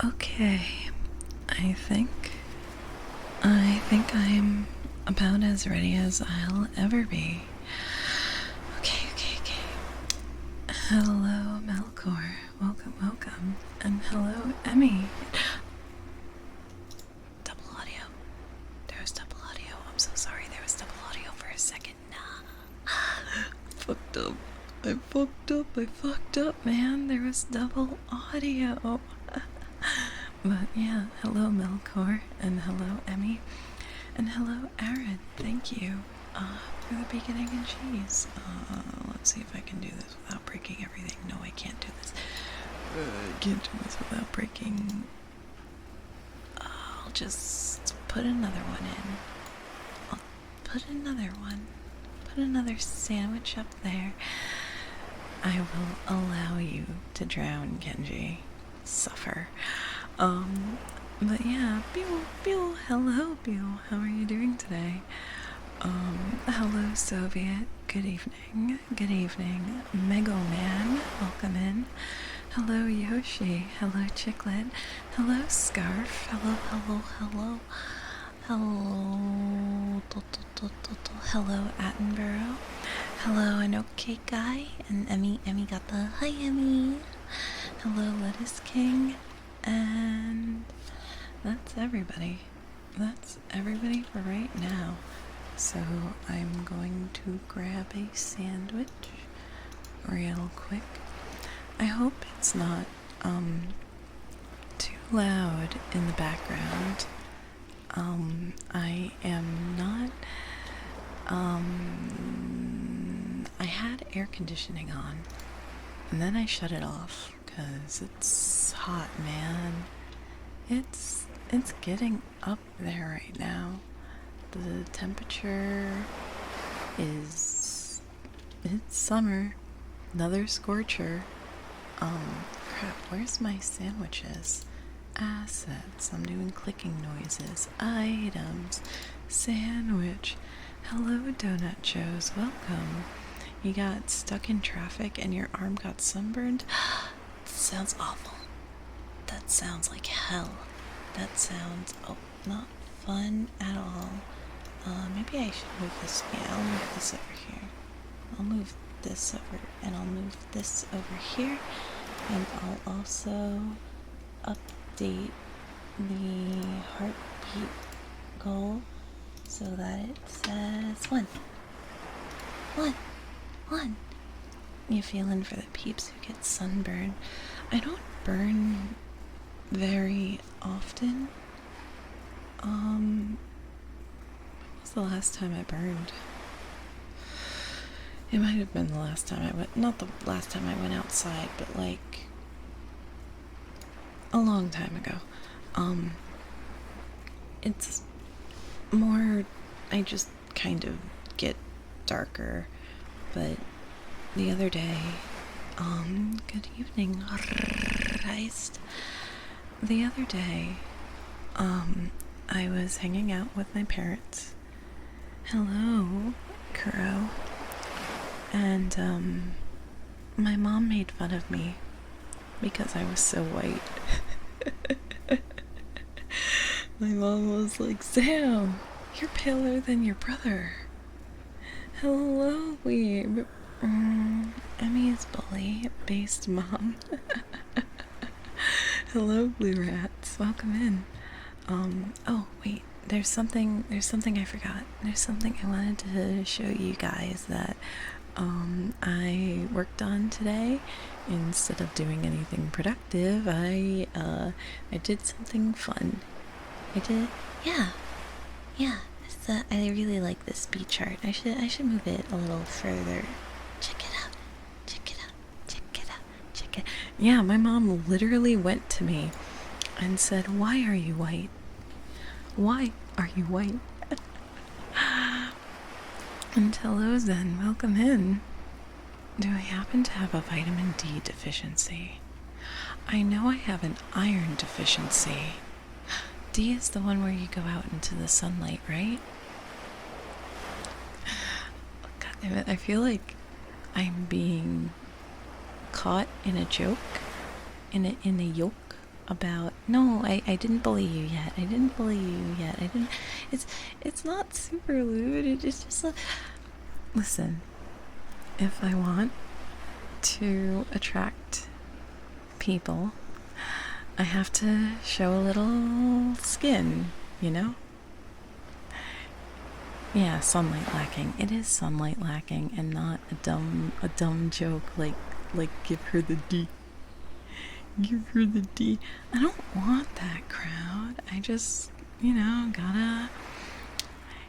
Okay, I think I'm about as ready as I'll ever be. Okay. Hello, Melkor. Welcome. And hello, Emmy. Double audio. There was double audio. I'm so sorry. There was double audio for a second. Nah. Fucked up. I fucked up, man. There was double audio. But yeah, hello Melkor, and hello Emmy, and hello Aaron. Thank you for the beginning and cheese. Let's see if I can do this without breaking everything. No, I can't do this. I can't do this without breaking. I'll just put another one in. I'll put another one. Put another sandwich up there. I will allow you to drown, Genji. Suffer. But yeah, Bill, hello, Bill. How are you doing today? Hello, Soviet. Good evening. Mego Man, welcome in. Hello, Yoshi. Hello, Chicklet. Hello, Scarf. Hello. Hello, Attenborough. Hello, an okay guy. And Emmy got the hi, Emmy. Hello, Lettuce King. And that's everybody. That's everybody for right now. So I'm going to grab a sandwich real quick. I hope it's not too loud in the background. I am not I had air conditioning on and then I shut it off because it's hot, man. It's getting up there right now. The temperature is, it's summer. Another scorcher. Crap, where's my sandwiches? Assets. I'm doing clicking noises. Items. Sandwich. Hello, Donut Joes. Welcome. You got stuck in traffic and your arm got sunburned? Sounds awful. That sounds like hell. That sounds not fun at all. Maybe I should move this. Yeah, I'll move this over here. I'll move this over, and I'll move this over here, and I'll also update the heartbeat goal so that it says 1. You feeling for the peeps who get sunburned? I don't burn very often. When was the last time I burned? It might have been the last time I went, not the last time I went outside, but like a long time ago. It's more, I just kind of get darker, but the other day, good evening, Christ. The other day, I was hanging out with my parents. Hello, Kuro. And, my mom made fun of me because I was so white. My mom was like, Sam, you're paler than your brother. Hello, weeb. Emmy's bully-based mom. Hello, Blue Rats. Welcome in. Oh, wait. There's something I forgot. There's something I wanted to show you guys that I worked on today. Instead of doing anything productive, I did something fun. Yeah. I really like this speed chart. I should move it a little further. Check it out. Yeah, my mom literally went to me and said, "Why are you white? Why are you white?" And hello Zen, welcome in. Do I happen to have a vitamin D deficiency? I know I have an iron deficiency. D is the one where you go out into the sunlight, right? God damn it, I feel like I'm being caught in a joke, in a yoke about No, I didn't bully you yet. I didn't bully you yet. I didn't. It's not super lewd. It's just a. Listen, if I want to attract people, I have to show a little skin, you know? Yeah, sunlight lacking. It is sunlight lacking, and not a dumb joke like give her the D. Give her the D. I don't want that crowd. I just, gotta.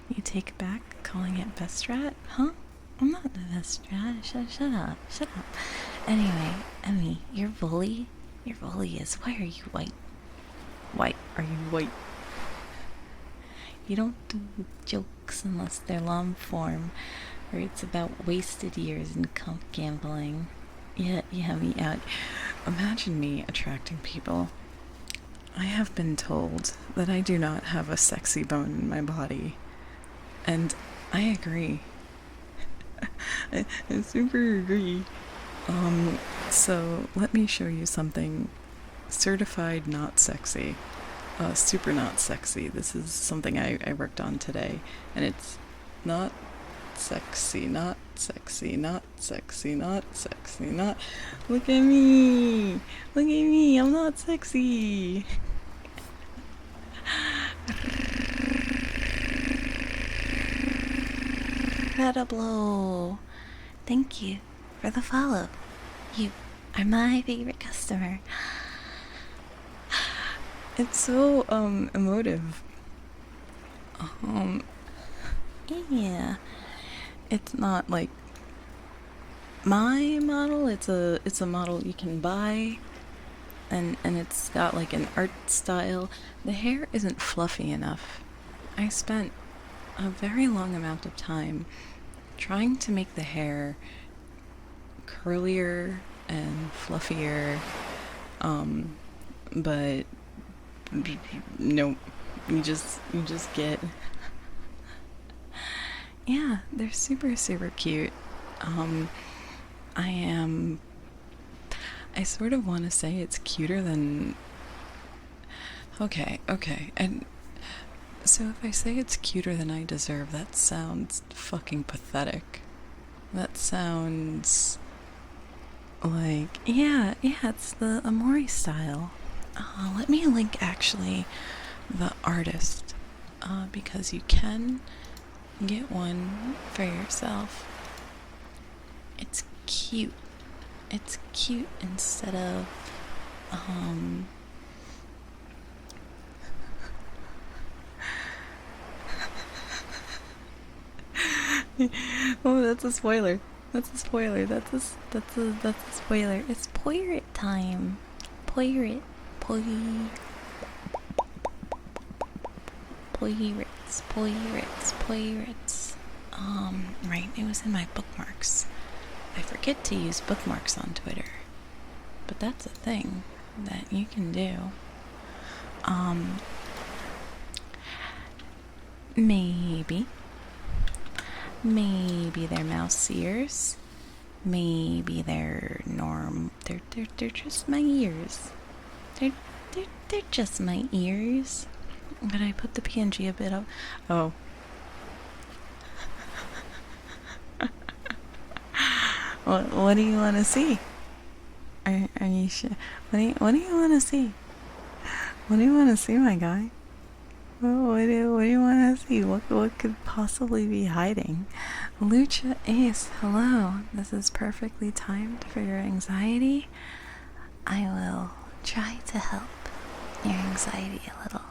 You take back calling it best rat, huh? I'm not the best rat. Shut up. Shut up. Anyway, Emmy, your bully is. Why are you white? Why are you white? You don't do jokes unless they're long form, or it's about wasted years in comp gambling. Yeah, me out. Imagine me attracting people. I have been told that I do not have a sexy bone in my body, and I agree. I super agree. So let me show you something certified not sexy. Super not sexy. This is something I worked on today, and it's not sexy, not sexy, not sexy, not sexy, not. Look at me! Look at me! I'm not sexy! Incredible! Thank you for the follow. You are my favorite customer. It's so emotive. Yeah. It's not like my model. It's a model you can buy, and it's got like an art style. The hair isn't fluffy enough. I spent a very long amount of time trying to make the hair curlier and fluffier, but nope. You just get. Yeah, they're super cute. I sort of want to say it's cuter than. Okay, and so if I say it's cuter than I deserve, that sounds fucking pathetic. That sounds like, yeah, it's the Amori style. Let me link actually the artist, because you can get one for yourself. It's cute. It's cute instead of, oh, that's a spoiler. That's a spoiler. That's a spoiler. It's pirate time. Pirates. Right, it was in my bookmarks. I forget to use bookmarks on Twitter, but that's a thing that you can do. Maybe they're mouse ears. Maybe they're they're just my ears. They're just my ears. But I put the PNG a bit up. Oh. What do you want to see? Are you sure? What do you want to see? What do you want to see, my guy? What do you want to see? What could possibly be hiding? Lucha Ace, hello. This is perfectly timed for your anxiety. I will try to help your anxiety a little.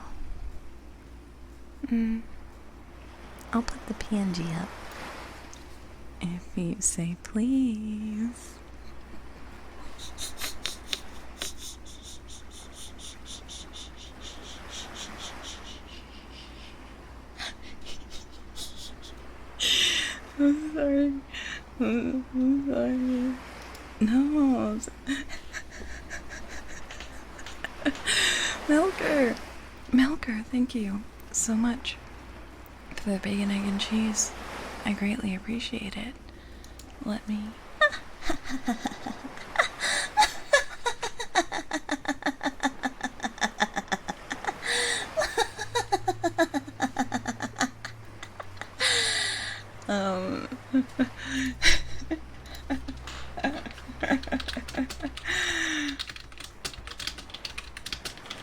I'll put the PNG up. If you say please. I'm sorry. I'm sorry. No. Milker, thank you so much for the bacon, egg, and cheese. I greatly appreciate it. Let me.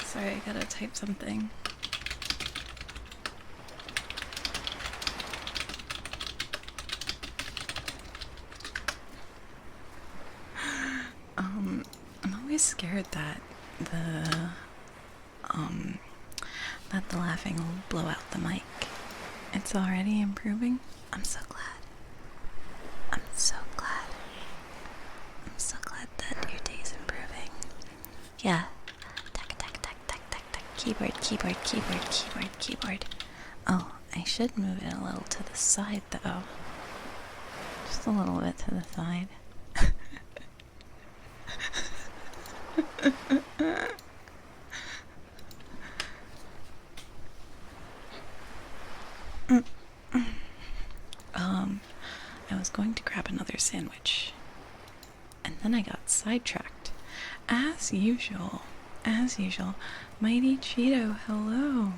Sorry, I gotta type something. I'm always scared that the laughing will blow out the mic. It's already improving. I'm so glad. I'm so glad. I'm so glad that your day's improving. Yeah. Tack, tack, tack, tack, tack, tack. Keyboard, keyboard, keyboard, keyboard, keyboard. Oh, I should move it a little to the side though. Just a little bit to the side. I was going to grab another sandwich, and then I got sidetracked. As usual. Mighty Cheeto, hello.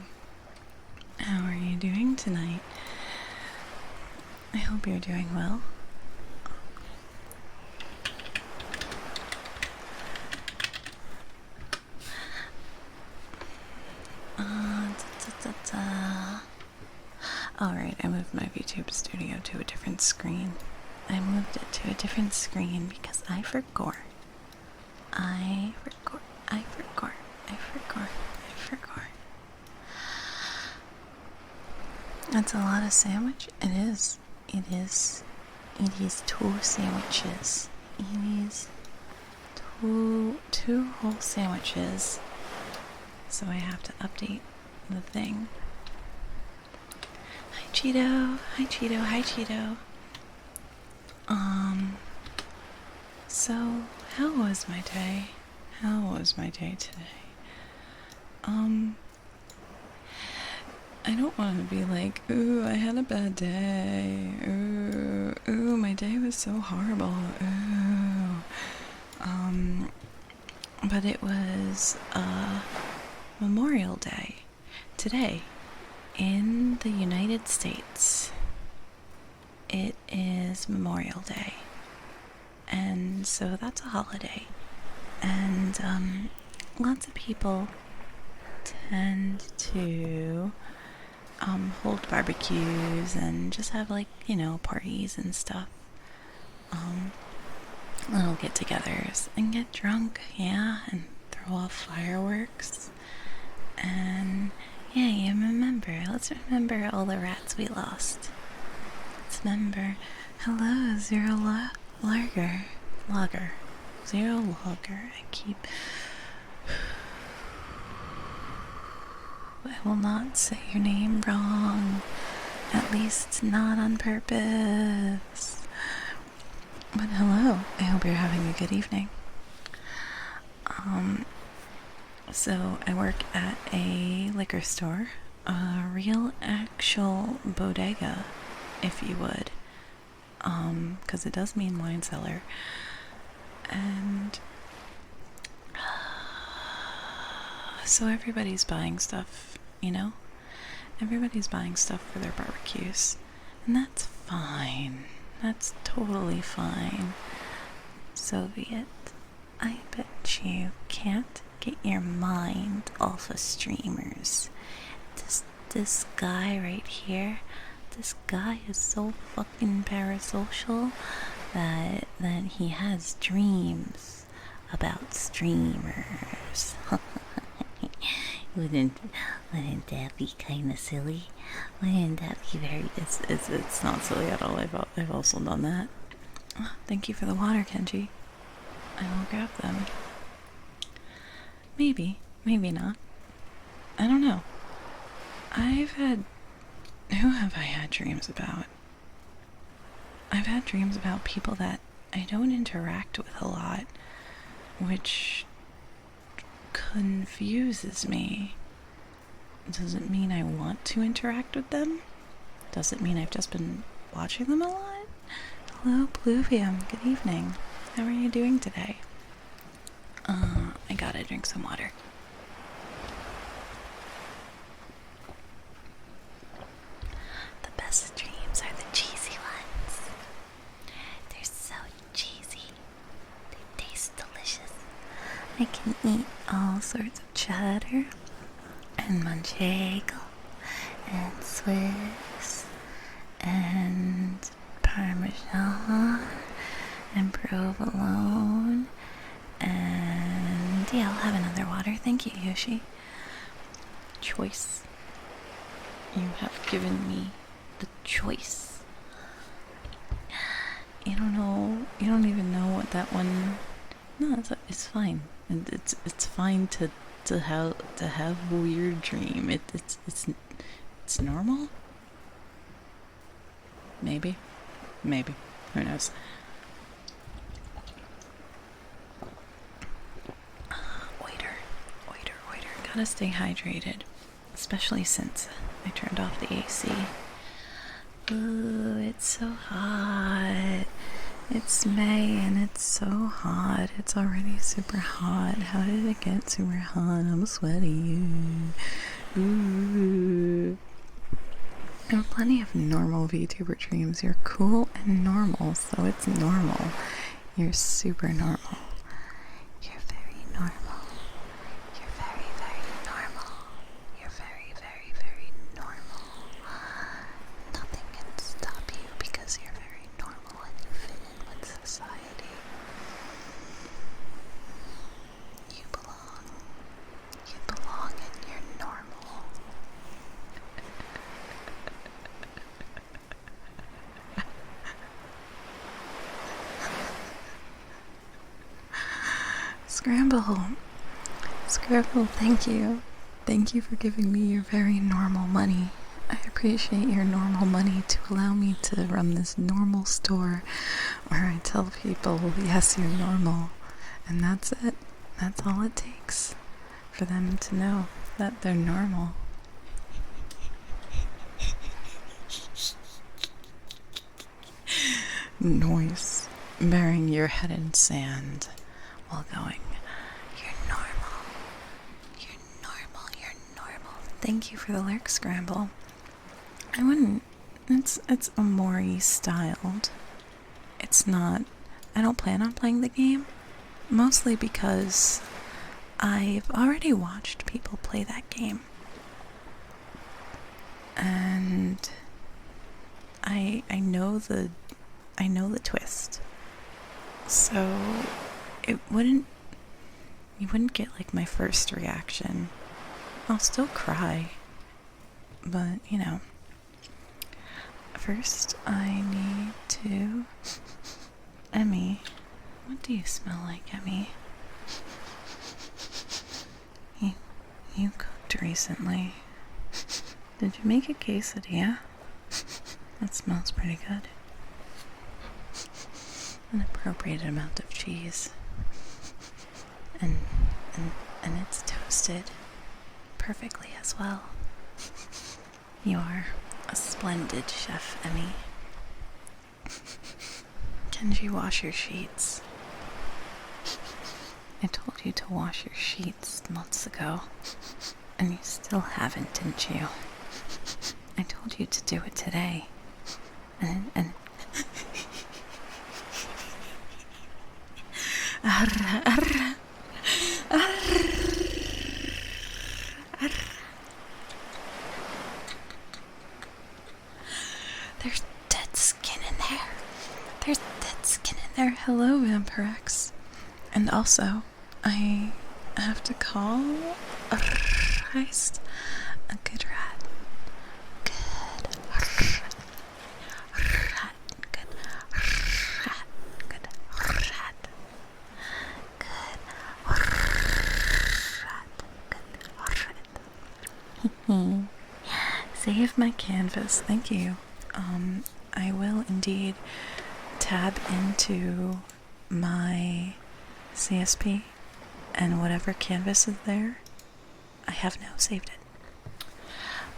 How are you doing tonight? I hope you're doing well. Alright, I moved my VTube studio to a different screen. I moved it to a different screen because I forgot. That's a lot of sandwich. It is 2 sandwiches. It is two whole sandwiches. So I have to update the thing. Hi Cheeto. So how was my day? Today? I don't want to be like, ooh, I had a bad day. Ooh, my day was so horrible. Ooh. But it was Memorial Day today in the United States. It is Memorial Day, and so that's a holiday, and lots of people tend to hold barbecues and just have, like, parties and stuff, little get-togethers, and get drunk, and throw off fireworks, and let's remember all the rats we lost. Let's remember. Hello, Zero Lager. Zero Lager. I will not say your name wrong. At least not on purpose. But hello. I hope you're having a good evening. So I work at a liquor store, a real actual bodega, if you would, 'cause it does mean wine cellar, and so everybody's buying stuff, everybody's buying stuff for their barbecues, and that's fine, that's totally fine. Soviet, I bet you can't get your mind off of streamers. This guy right here, this guy is so fucking parasocial that he has dreams about streamers. Wouldn't that be kind of silly? Wouldn't that be very? It's not silly at all. I've also done that. Oh, thank you for the water, Kenji. I will grab them. Maybe not. I don't know. Who have I had dreams about? I've had dreams about people that I don't interact with a lot, which confuses me. Does it mean I want to interact with them? Does it mean I've just been watching them a lot? Hello, Pluvium. Good evening. How are you doing today? I gotta drink some water. The best dreams are the cheesy ones. I can eat all sorts of cheddar and manchego and Swiss and Parmesan and provolone, and yeah, I'll have another water. Thank you, Yoshi. Choice. You have given me the choice. You don't know. You don't even know what that one. No, it's fine. It's fine to have a weird dream. It's normal. Maybe. Who knows? Waiter. Gotta stay hydrated, especially since I turned off the AC. Ooh, it's so hot. It's May and it's so hot. It's already super hot. How did it get super hot? I'm sweaty. Ooh. I have plenty of normal VTuber dreams. You're cool and normal, so it's normal. You're super normal. You're very normal. You're very, very normal. You're very, very, very normal. Nothing can stop you because you're very normal and you fit in with society. You belong. You belong and you're normal. Scramble, thank you. Thank you for giving me your very normal money. I appreciate your normal money to allow me to run this normal store where I tell people, yes, you're normal. And that's it. That's all it takes for them to know that they're normal. Noise. Burying your head in sand while going, you're normal. Thank you for the lurk, Scramble. I wouldn't. It's Amori styled. It's not. I don't plan on playing the game, mostly because I've already watched people play that game, and I know the twist. So you wouldn't get like my first reaction. I'll still cry, but you know, first I need to. Emmy, what do you smell like, Emmy? You cooked recently. Did you make a quesadilla? That smells pretty good. An appropriate amount of cheese. And it's toasted perfectly as well. You're a splendid chef, Emmy. Kenji, wash your sheets. I told you to wash your sheets months ago, and you still haven't, didn't you? I told you to do it today, and There's dead skin in there. There's dead skin in there. Hello, Vampirex. And also, I have to call Christ a good rat. Good rat. Good rat. Good rat. Good rat. Save my canvas. Thank you. I will indeed tab into my CSP and whatever canvas is there. I have now saved it.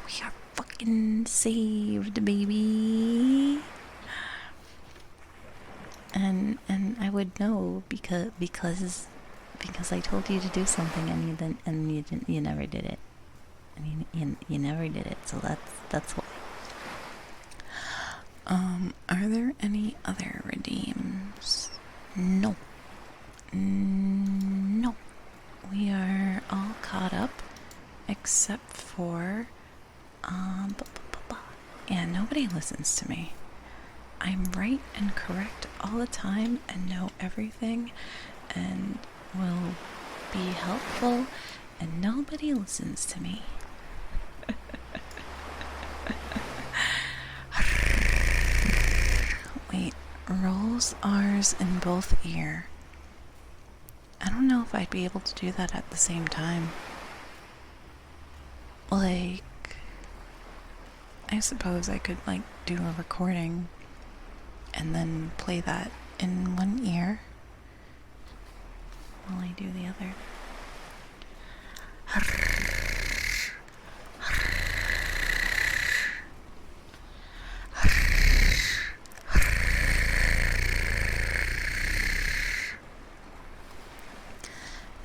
We are fucking saved, baby. And I would know because I told you to do something and you never did it. And you never did it. So that's why. Are there any other redeems? No. we are all caught up except for yeah, nobody listens to me. I'm right and correct all the time and know everything and will be helpful, and nobody listens to me. Wait, rolls R's in both ear. I don't know if I'd be able to do that at the same time. Like, I suppose I could, like, do a recording and then play that in one ear while I do the other.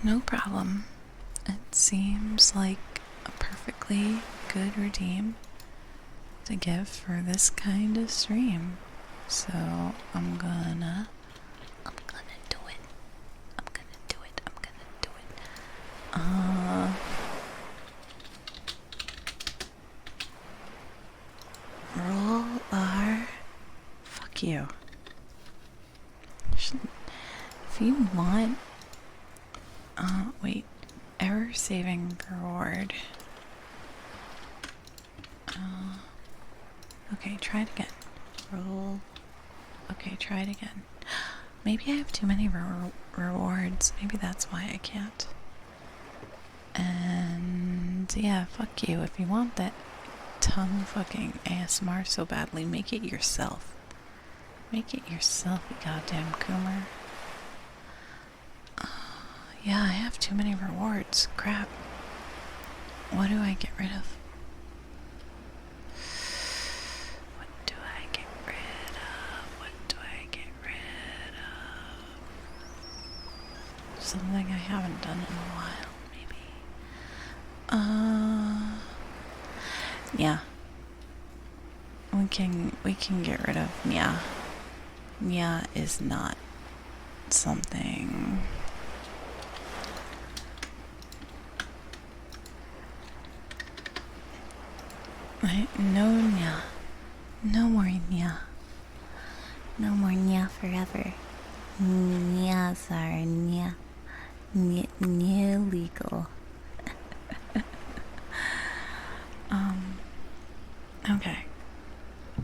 No problem. It seems like a perfectly good redeem to give for this kind of stream. So I'm gonna do it. Roll R. Fuck you. If you want, wait. Error saving reward. Okay, try it again. Roll. Okay, try it again. Maybe I have too many rewards. Maybe that's why I can't. And yeah, fuck you. If you want that tongue fucking ASMR so badly, make it yourself. Make it yourself, you goddamn coomer. Yeah, I have too many rewards. Crap. What do I get rid of? Something I haven't done in a while, maybe. Yeah. We can get rid of Nya. Nya is not something. No Nya. No more Nya. No more Nya forever. Nyas are Nya. Illegal. Okay.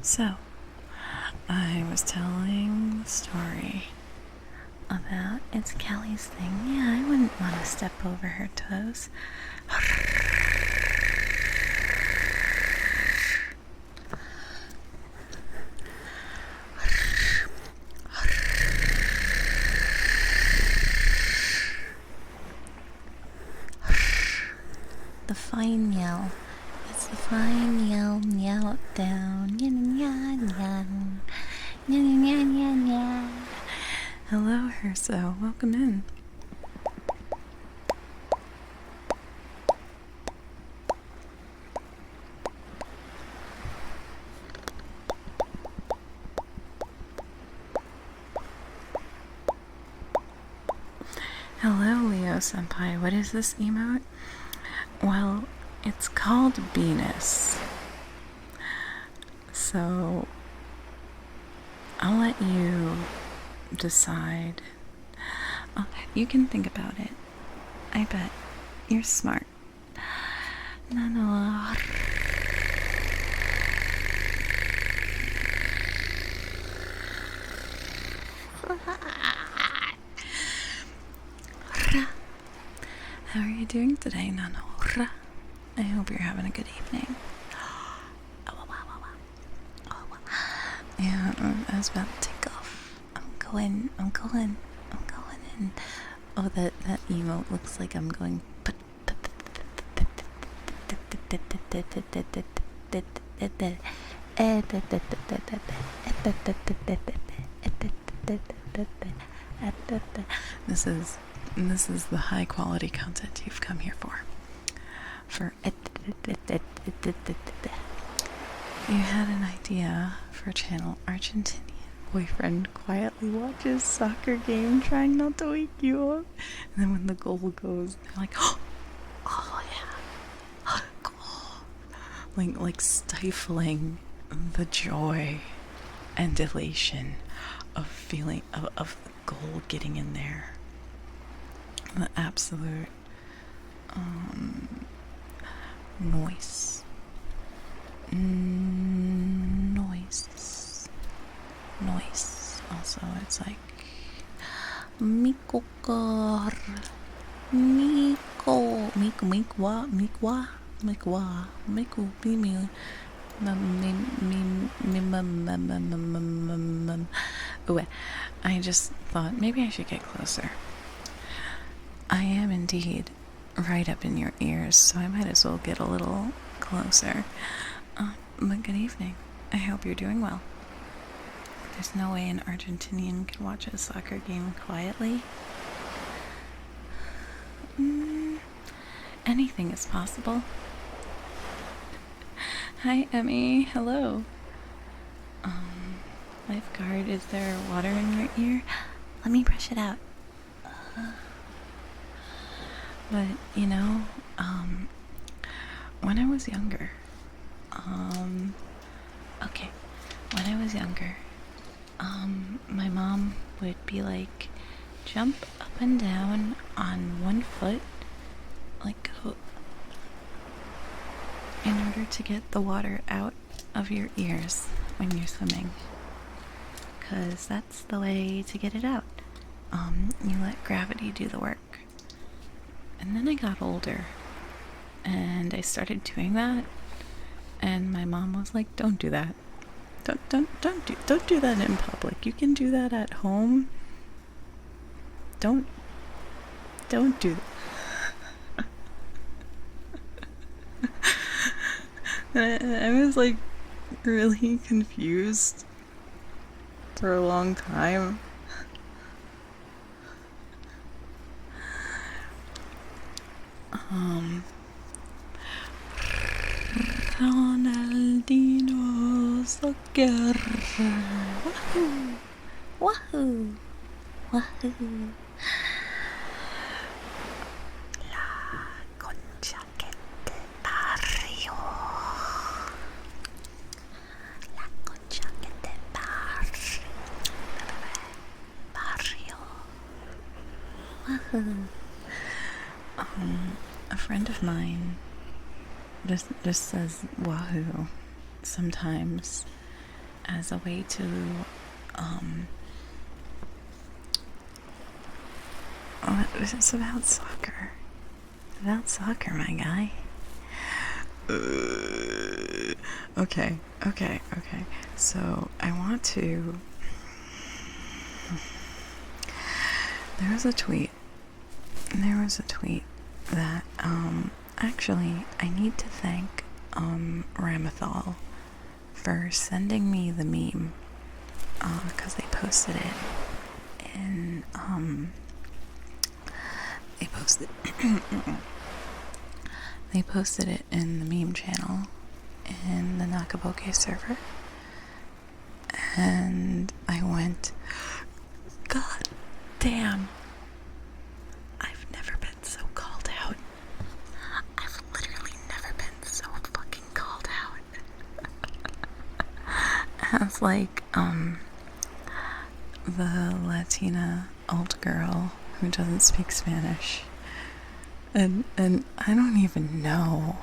So, I was telling the story about it's Kelly's thing. Yeah, I wouldn't want to step over her toes. The fine yell. It's the fine yell, meow down. Hello, Herso. Welcome in. Hello, Leo Senpai. What is this emote? Well, it's called Venus. So, I'll let you decide. Oh, you can think about it. I bet. You're smart. No. How are you doing today, Nano? I hope you're having a good evening. Yeah, I was about to take off. I'm going in. Oh, that emote looks like I'm going. This is the high quality content you've come here for. You had an idea for channel Argentinian boyfriend quietly watches soccer game trying not to wake you up. And then when the goal goes, they're like, oh yeah, goal. Like stifling the joy and elation of feeling of the goal getting in there. The absolute noise. Also, it's like Mikokar, Mikwa, Miku, Mimi. I just thought maybe I should get closer. I am indeed right up in your ears, so I might as well get a little closer. But good evening. I hope you're doing well. There's no way an Argentinian can watch a soccer game quietly. Anything is possible. Hi, Emmy. Hello. Lifeguard, is there water in your ear? Let me brush it out. But, you know, when I was younger, my mom would be like, jump up and down on one foot, like, in order to get the water out of your ears when you're swimming. 'Cause that's the way to get it out. You let gravity do the work. And then I got older, and I started doing that, and my mom was like, don't do that. Don't do that in public. You can do that at home. Don't do that. I was like really confused for a long time. Ronaldinho Soccer. Wahoo! Wahoo! Wahoo! La concha que te parió. La concha que te parió. Wahoo! A friend of mine just says wahoo sometimes as a way to it's about soccer. About soccer, my guy. Okay. So I want to. There was a tweet that actually I need to thank Ramathal for sending me the meme, because they posted it in they posted it in the meme channel in the Nakaboke server, and I went, God damn, I've never been so called out. I've literally never been so fucking called out. As like the Latina old girl who doesn't speak Spanish, and I don't even know.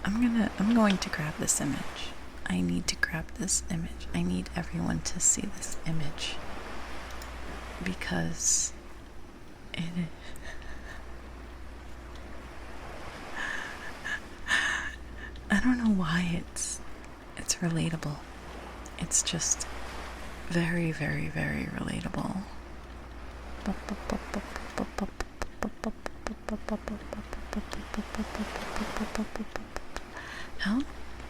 I'm going to grab this image. I need to grab this image. I need everyone to see this image, because it is. I don't know why it's relatable. It's just very, very, very relatable. How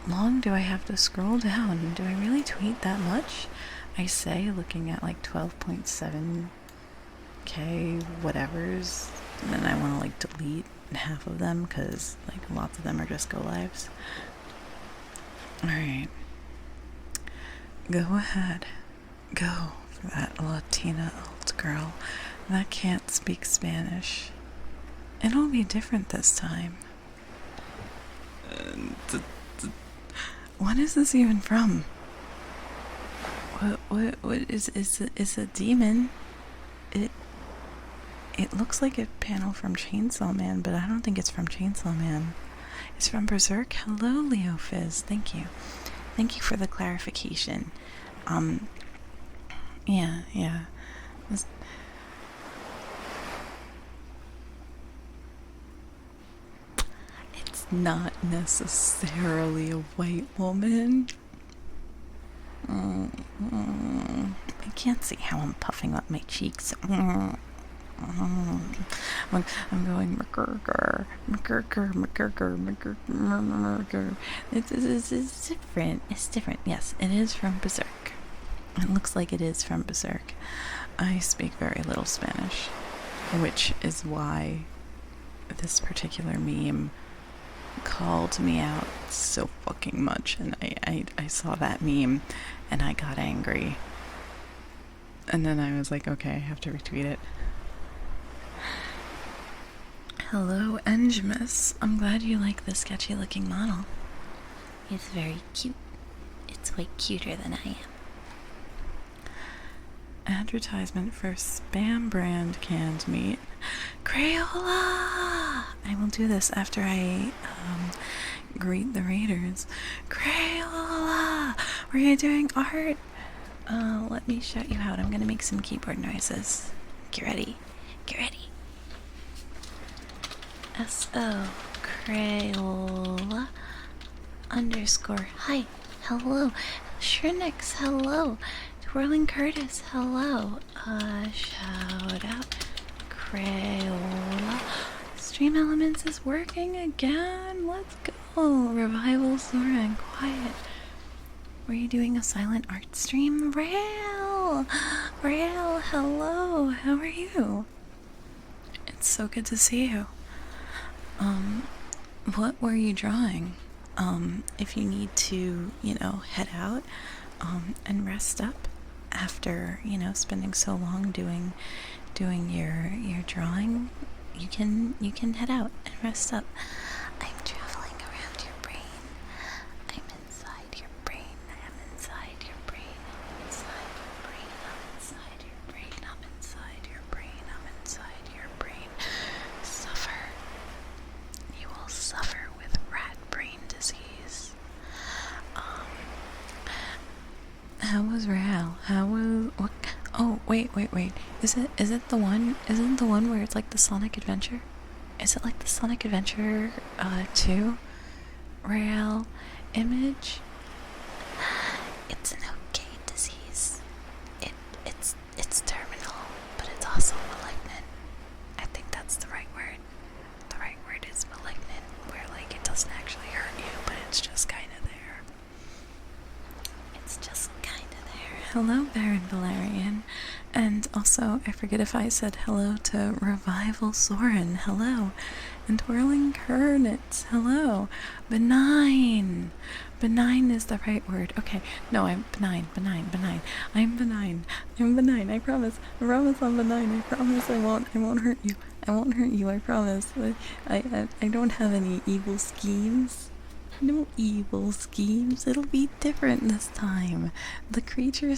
long do I have to scroll down? Do I really tweet that much? I say, looking at like 12.7k whatevers, and then I want to like delete half of them because like lots of them are just go lives. Alright, go ahead, go for that Latina old girl that can't speak Spanish. It'll be different this time. What is this even from? What is a demon? It looks like a panel from Chainsaw Man, but I don't think it's from Chainsaw Man. It's from Berserk. Hello, Leo Fizz. Thank you. Thank you for the clarification. Yeah. It's not necessarily a white woman. I can't see how I'm puffing up my cheeks. I'm going McGurger. It's different. It's different. Yes, it is from Berserk. It looks like it is from Berserk. I speak very little Spanish, which is why this particular meme called me out so fucking much, and I saw that meme and I got angry, and then I was like, okay, I have to retweet it. Hello, Engemus. I'm glad you like the sketchy looking model. It's very cute. It's way cuter than I am. Advertisement for spam brand canned meat. Crayola! I will do this after I greet the raiders. Crayola! Were you doing art? Let me shout you out. I'm gonna make some keyboard noises. Get ready. Get ready. S-O Crayola _ hi, hello, Shrinix, hello, Twirling Curtis, hello, shout out, Crayola, Stream Elements is working again, let's go, Revival, Sora, and Quiet. Were you doing a silent art stream? Rail, hello, how are you? It's so good to see you. What were you drawing? If you need to, head out, and rest up after, spending so long doing your drawing, you can head out and rest up. I'm traveling around your brain. I'm inside your brain. I'm inside your brain. I'm inside your brain. I'm inside your brain. I'm inside your brain. I'm inside your brain. Suffer. You will suffer with rat brain disease. How was Real? How was what? Oh, wait. Is it the one? Isn't it the one where it's like the Sonic Adventure? Is it like the Sonic Adventure 2 Real image? It's an okay disease. It's terminal, but it's also malignant. I think that's the right word. The right word is malignant, where like it doesn't actually hurt you, but it's just kind of there. It's just kind of there. Hello, Baron Valerian. And also, I forget if I said hello to Revival Soren. Hello. And Twirling Kernitz. Hello. Benign. Benign is the right word. Okay. No, I'm benign. I'm benign. I promise. I'm benign. I promise I won't hurt you. I promise. I don't have any evil schemes. No evil schemes. It'll be different this time. The creature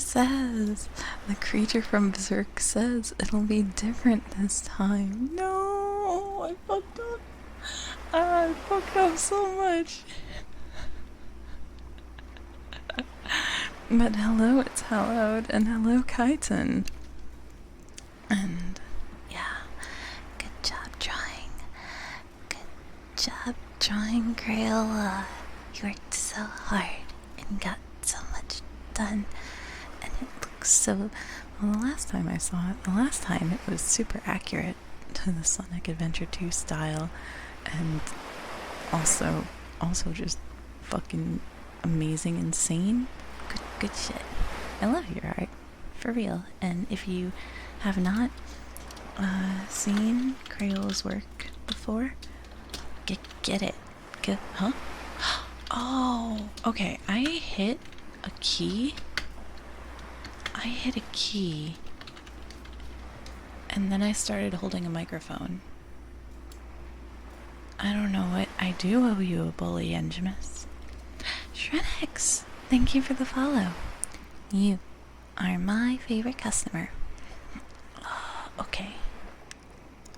from Berserk says it'll be different this time. No, I fucked up. I fucked up so much. But hello, it's Hallowed, and hello, Kaiten. And yeah, good job drawing. Crayola. You worked so hard and got so much done, and it looks so. Well, the last time I saw it, it was super accurate to the Sonic Adventure 2 style, and also just fucking amazing, insane. Good shit. I love your art, for real. And if you have not seen Crayola's work before, get it. Huh? Oh, okay. I hit a key. I hit a key. And then I started holding a microphone. I don't know what I do owe you a bully, Engimus. Shrenex, thank you for the follow. You are my favorite customer. Okay.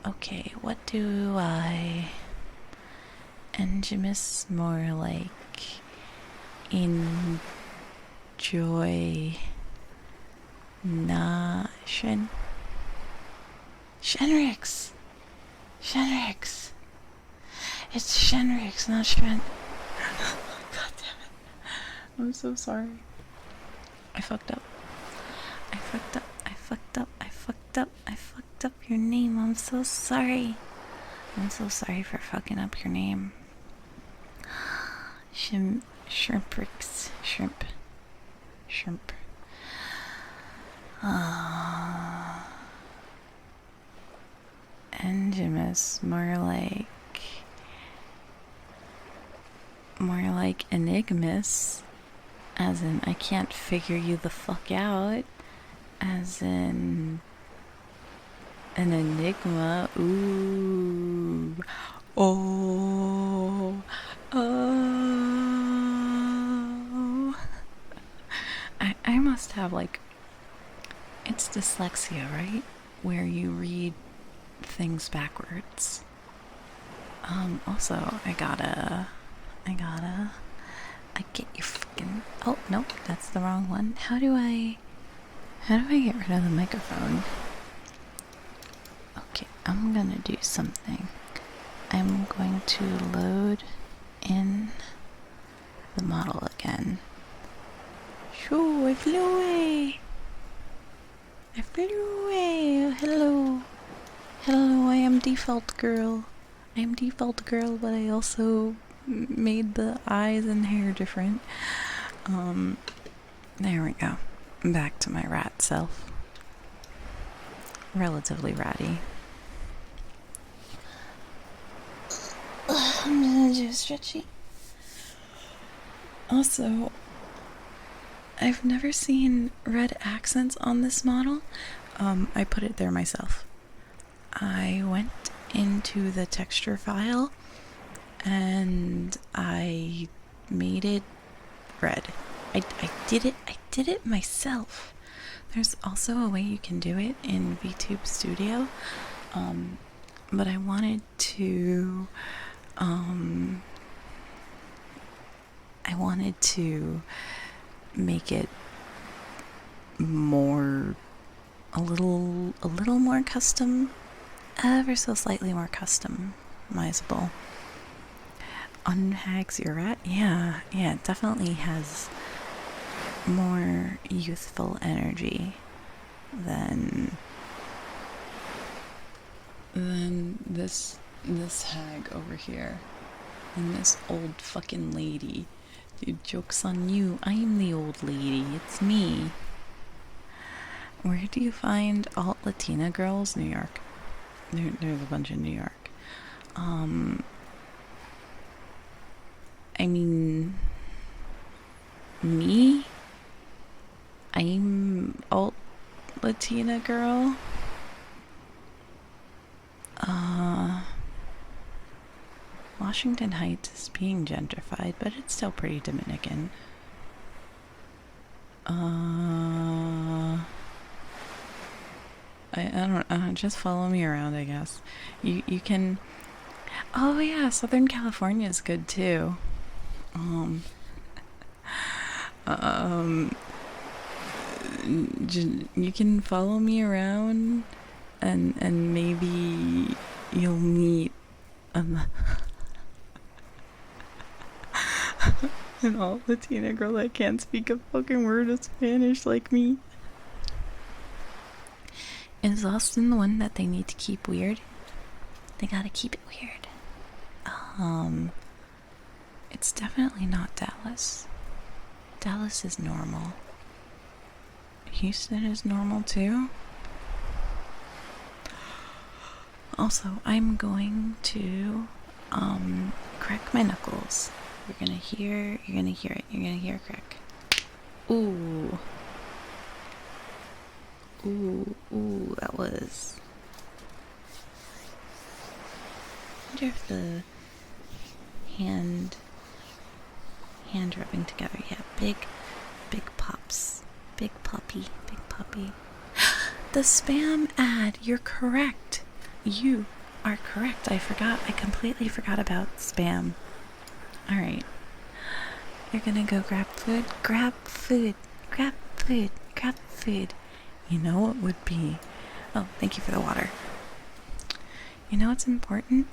Okay, what do I... Engimus more like... enjoy... Shenrix! Shenrix! It's Shenrix, not Shen. God damn it. I'm so sorry. I fucked up. I fucked up. I fucked up. I fucked up. I fucked up your name. I'm so sorry. I'm so sorry for fucking up your name. Shrimprix. Shrimp. Shrimp. Engimus, more like enigmas, as in I can't figure you the fuck out, as in an enigma. Ooh. Oh. Oh. I must have like, it's dyslexia, right? Where you read things backwards. Also, I get your fucking... Oh, nope, that's the wrong one. How do I get rid of the microphone? Okay, I'm gonna do something. I'm going to load in the model again. Shoo, I flew away! I flew away! Oh, hello! Hello, I am default girl. I am default girl, but I also made the eyes and hair different. There we go. Back to my rat self. Relatively ratty. I'm gonna do stretchy. Also, I've never seen red accents on this model. I put it there myself. I went into the texture file and I made it red. I did it myself. There's also a way you can do it in VTube Studio, but I wanted to make it more a little more custom, ever so slightly more customizable. Unhags your rat? Yeah, it definitely has more youthful energy than this hag over here and this old fucking lady. Dude, joke's on you. I'm the old lady. It's me. Where do you find alt Latina girls? New York. There's a bunch in New York. I mean, me? I'm alt Latina girl. Washington Heights is being gentrified, but it's still pretty Dominican. I don't know, just follow me around, I guess. You can... Oh yeah, Southern California is good too. You can follow me around and maybe you'll meet an alt Latina girl that can't speak a fucking word of Spanish like me. Is Austin the one that they need to keep weird? They gotta keep it weird. It's definitely not Dallas. Dallas is normal. Houston is normal too. Also, I'm going to crack my knuckles. You're gonna hear it. You're gonna hear a crack. Ooh. Ooh, that was... I wonder if the hand rubbing together, yeah, big pops. Big puppy. The spam ad, you're correct. You are correct. I completely forgot about spam. Alright. You're gonna go grab food. You know what would be... Oh, thank you for the water. You know what's important?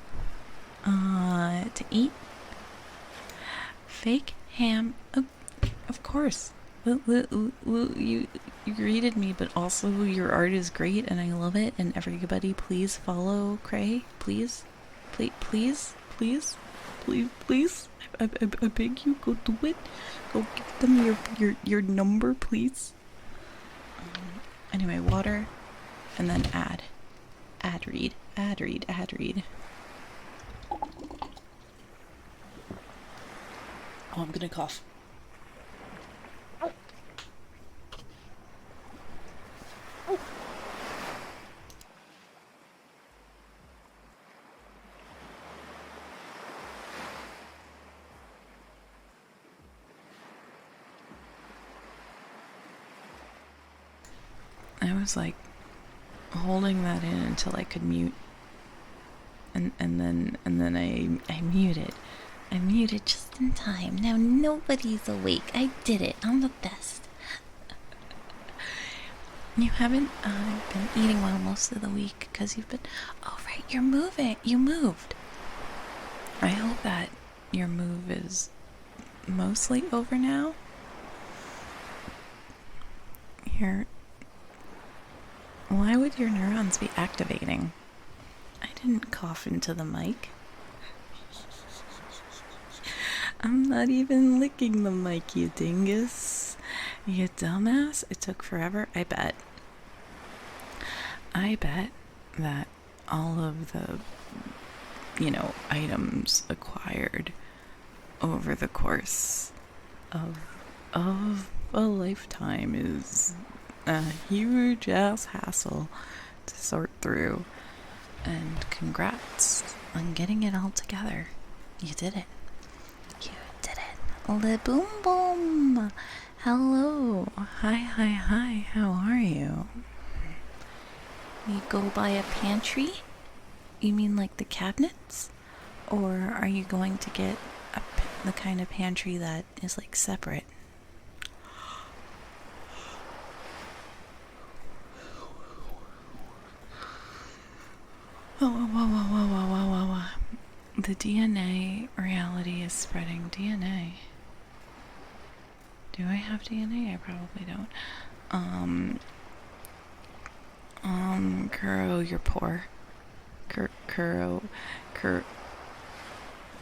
To eat? Fake ham. Of course. You greeted me, but also your art is great and I love it, and everybody please follow Cray. Please. I beg you, go do it. Go give them your number, please. Anyway, water, and then ad read. Oh, I'm gonna cough. I was like holding that in until I could mute, and then I muted. I muted just in time. Now nobody's awake. I did it. I'm the best. You haven't been eating well most of the week because you've been... Oh, right, you're moving. You moved. I hope that your move is mostly over now. Why would your neurons be activating? I didn't cough into the mic. I'm not even licking the mic, you dingus. You dumbass. It took forever. I bet that all of the, items acquired over the course of a lifetime is a huge ass hassle to sort through. And congrats on getting it all together. You did it. Le boom boom. Hello. Hi. How are you? You go by a pantry? You mean like the cabinets? Or are you going to get the kind of pantry that is like separate? Whoa. The DNA reality is spreading. DNA. Do I have DNA? I probably don't. Kuro, you're poor. Kuro.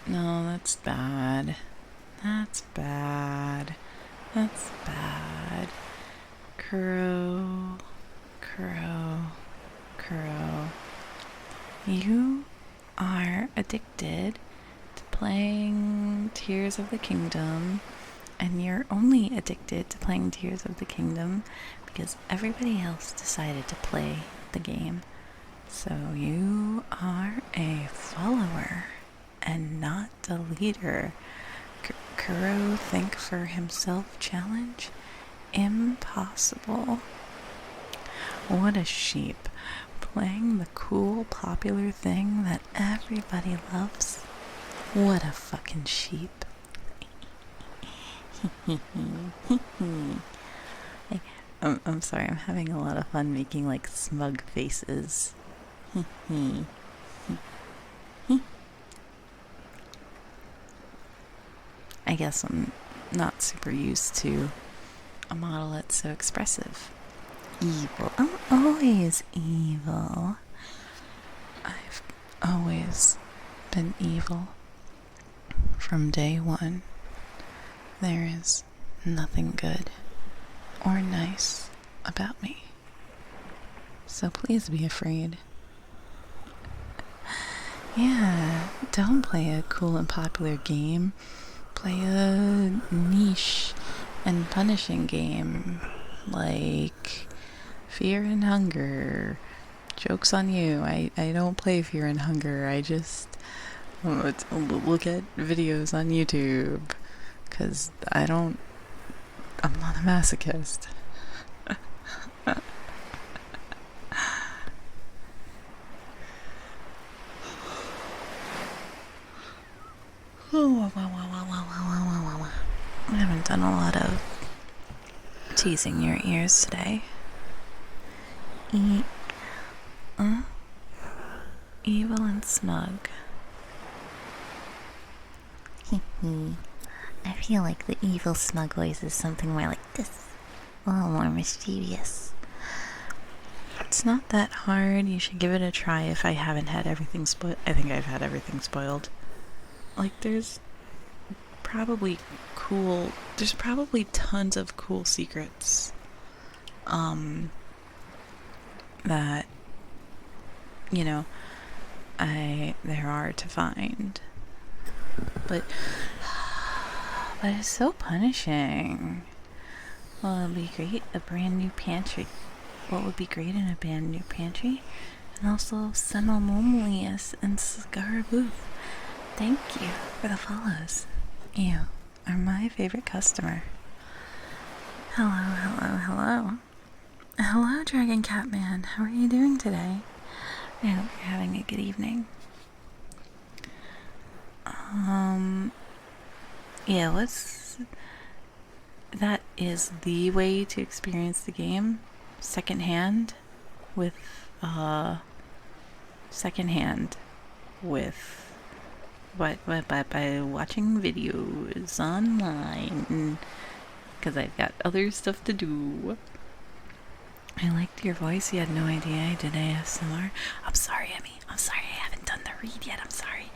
No, that's bad. Kuro. You are addicted to playing Tears of the Kingdom, and you're only addicted to playing Tears of the Kingdom because everybody else decided to play the game. So you are a follower and not a leader. Kuro think for himself challenge? Impossible. What a sheep. Playing the cool, popular thing that everybody loves. What a fucking sheep. I'm sorry, I'm having a lot of fun making like smug faces. I guess I'm not super used to a model that's so expressive. Evil. I'm always evil. I've always been evil. From day one. There is nothing good or nice about me. So please be afraid. Yeah, don't play a cool and popular game. Play a niche and punishing game like Fear and Hunger. Joke's on you. I don't play Fear and Hunger. I just look at videos on YouTube. Because I'm not a masochist. I haven't done a lot of teasing your ears today. Evil and smug. I feel like the evil smug voice is something more like this. A little more mischievous. It's not that hard. You should give it a try if I haven't had everything spoiled. I think I've had everything spoiled. Like, there's probably tons of cool secrets. That, there are to find. But it's so punishing. Well, it'd be great, a brand new pantry. What would be great in a brand new pantry? And also Senomomlius and Scaraboo. Thank you for the follows. You are my favorite customer. Hello. Hello, Dragon Catman. How are you doing today? I hope you're having a good evening. Yeah, that is the way to experience the game secondhand with by watching videos online, because I've got other stuff to do. I liked your voice. You had no idea I did ASMR. I'm sorry, Emmy. I'm sorry I haven't done the read yet. I'm sorry.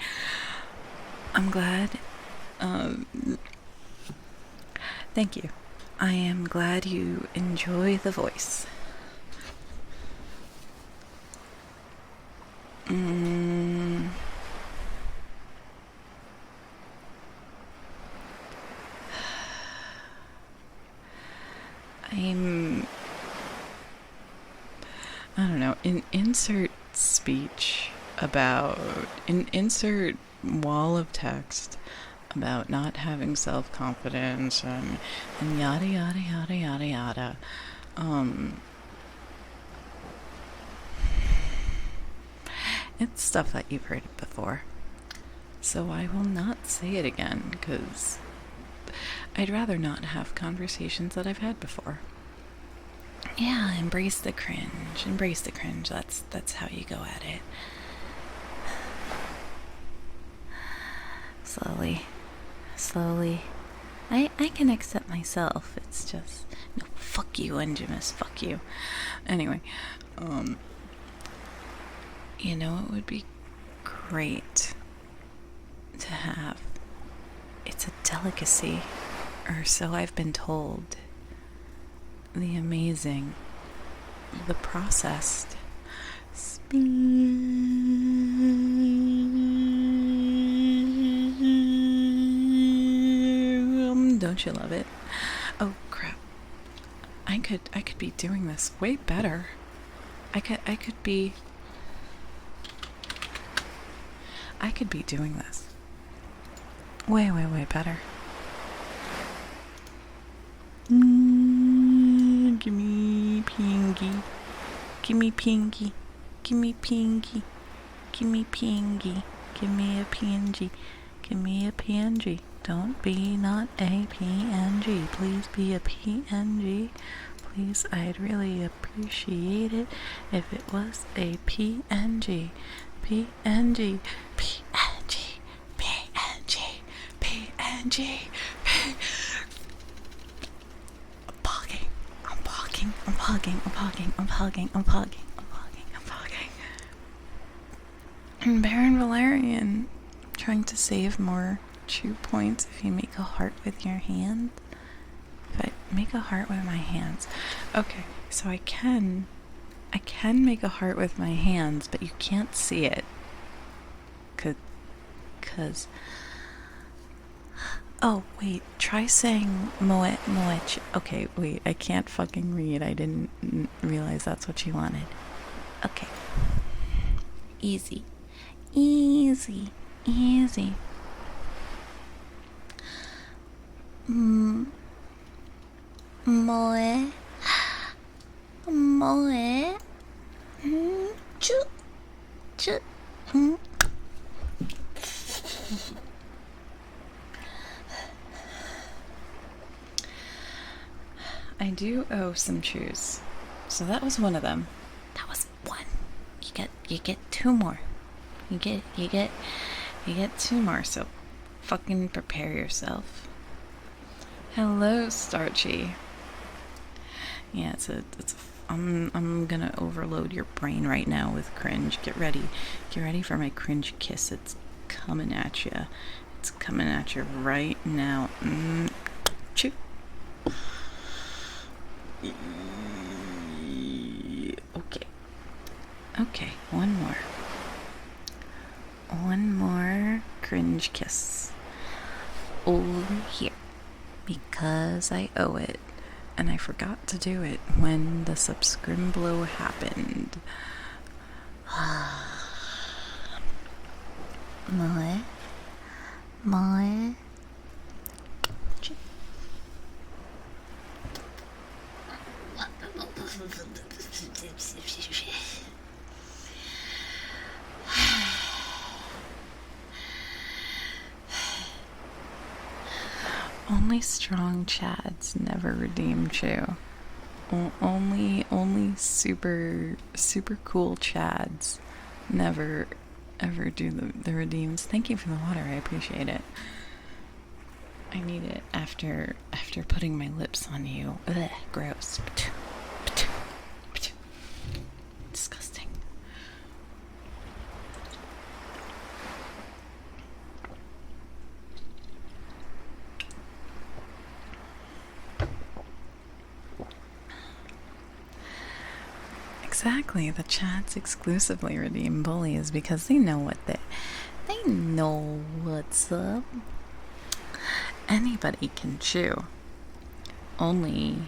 I'm glad. Thank you. I am glad you enjoy the voice. I don't know, insert speech insert wall of text about not having self-confidence and yada yada yada yada yada. It's stuff that you've heard before, so I will not say it again, because I'd rather not have conversations that I've had before. Yeah, embrace the cringe. That's how you go at it. Slowly. I can accept myself. It's just, no, fuck you, Enjimus, fuck you. Anyway, it would be great to have. It's a delicacy, or so I've been told. The amazing, the processed don't you love it? Oh crap. I could be doing this way better. I could be doing this way better. Gimme pingy. Gimme pingy. Gimme pingy. Gimme pingy. Gimme a PNG. Gimme a PNG. Don't be not a PNG. Please be a PNG. Please, I'd really appreciate it if it was a PNG. PNG. PNG. PNG. PNG. I'm pogging. And Baron Valerian, trying to save more chew points if you make a heart with your hand. If I make a heart with my hands. Okay, so I can make a heart with my hands, but you can't see it. Cause Oh, wait, try saying Moet. Okay, wait, I can't fucking read. I didn't realize that's what you wanted. Okay. Easy. Easy. Easy. Moe. Moe. Choo. Choo. I do owe some chews. So that was one of them. That was one. You get two more. You get two more, so fucking prepare yourself. Hello, Starchy. Yeah, I'm gonna overload your brain right now with cringe. Get ready for my cringe kiss. It's coming at you. It's coming at you right now. Chew. Okay, one more cringe kiss over here, because I owe it, and I forgot to do it when the subscrimblo happened. Moe. Only strong chads never redeem chew. Only super cool chads never ever do the redeems. Thank you for the water. I appreciate it. I need it after putting my lips on you. Ugh, gross. Disgusting. Exactly. The chats exclusively redeem bullies because they know they know what's up. Anybody can chew. Only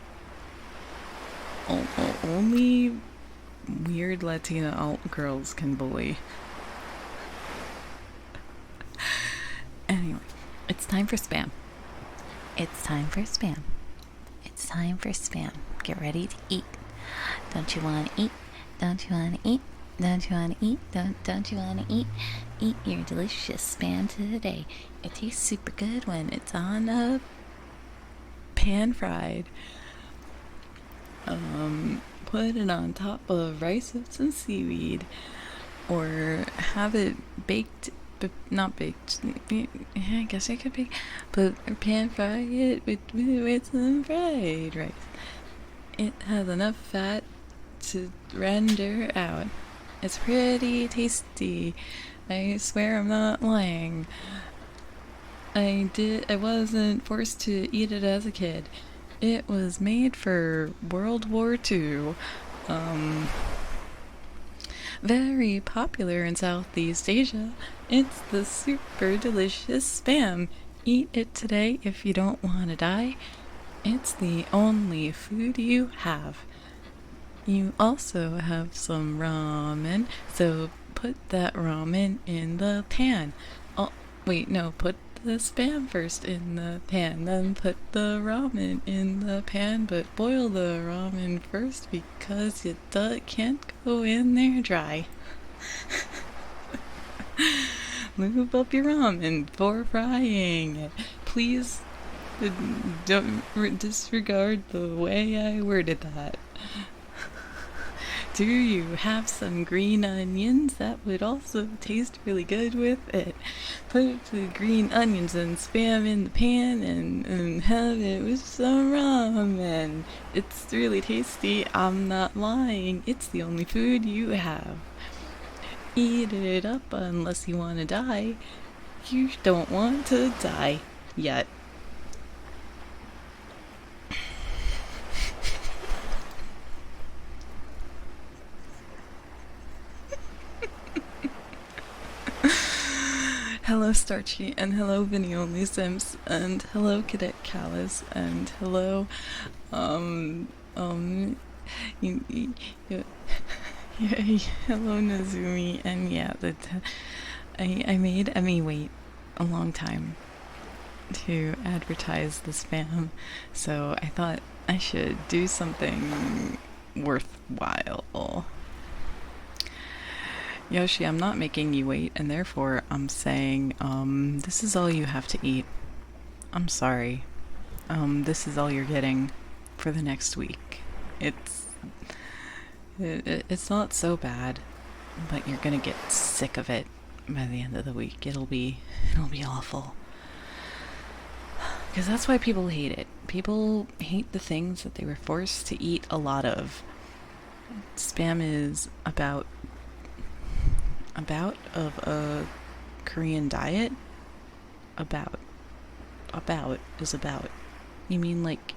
weird Latina alt girls can bully. Anyway, it's time for spam. It's time for spam. It's time for spam. Get ready to eat. Don't you want to eat? Don't you want to eat? Don't you want to eat? Don't you want to eat? Eat your delicious spam today. It tastes super good when it's on a pan fried. Put it on top of rice with some seaweed, or have it baked, but not baked. I guess it could be, but pan fry it with some fried rice. It has enough fat to render out. It's pretty tasty. I swear I'm not lying. I wasn't forced to eat it as a kid. It was made for World War II. Very popular in Southeast Asia. It's the super delicious spam. Eat it today if you don't want to die. It's the only food you have. You also have some ramen, so put that ramen in the pan. Oh, wait, no, put the spam first in the pan, then put the ramen in the pan, but boil the ramen first because you can't go in there dry. Lube up your ramen before frying it. Please don't disregard the way I worded that. Do you have some green onions? That would also taste really good with it. Put the green onions and spam in the pan and have it with some ramen. It's really tasty. I'm not lying. It's the only food you have. Eat it up unless you want to die. You don't want to die yet. hello Starchy, and hello Vinny Only Sims, and hello Cadet Callus, and hello, um, um, you, you, yeah, hello Nazumi, and yeah, I made Emmy wait a long time to advertise the spam, so I thought I should do something worthwhile. Yoshi, I'm not making you wait, and therefore I'm saying, this is all you have to eat. I'm sorry. This is all you're getting for the next week. It's not so bad, but you're gonna get sick of it by the end of the week. It'll be awful. Because that's why people hate it. People hate the things that they were forced to eat a lot of. Spam is about of a Korean diet. About is about. You mean like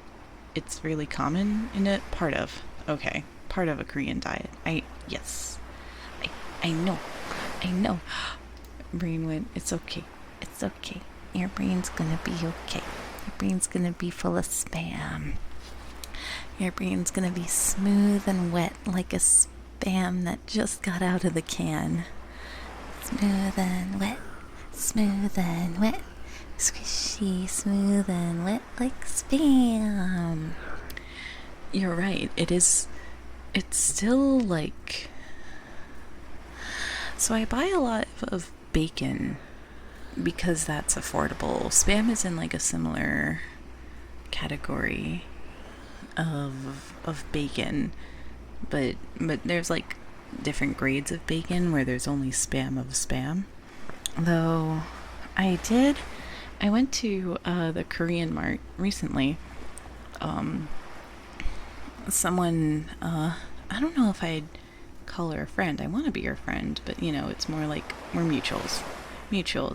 it's really common in it? Part of. Okay. Part of a Korean diet. Yes. I know. Brain went, it's okay. It's okay. Your brain's gonna be okay. Your brain's gonna be full of spam. Your brain's gonna be smooth and wet like a spam that just got out of the can. Smooth and wet, squishy, smooth and wet like spam. You're right, it's still like... So I buy a lot of bacon because that's affordable. Spam is in like a similar category of bacon, but there's like different grades of bacon where there's only spam of spam. Though I went to the Korean mart recently. Someone, I don't know if I'd call her a friend. I want to be her friend, but you know, it's more like we're mutuals.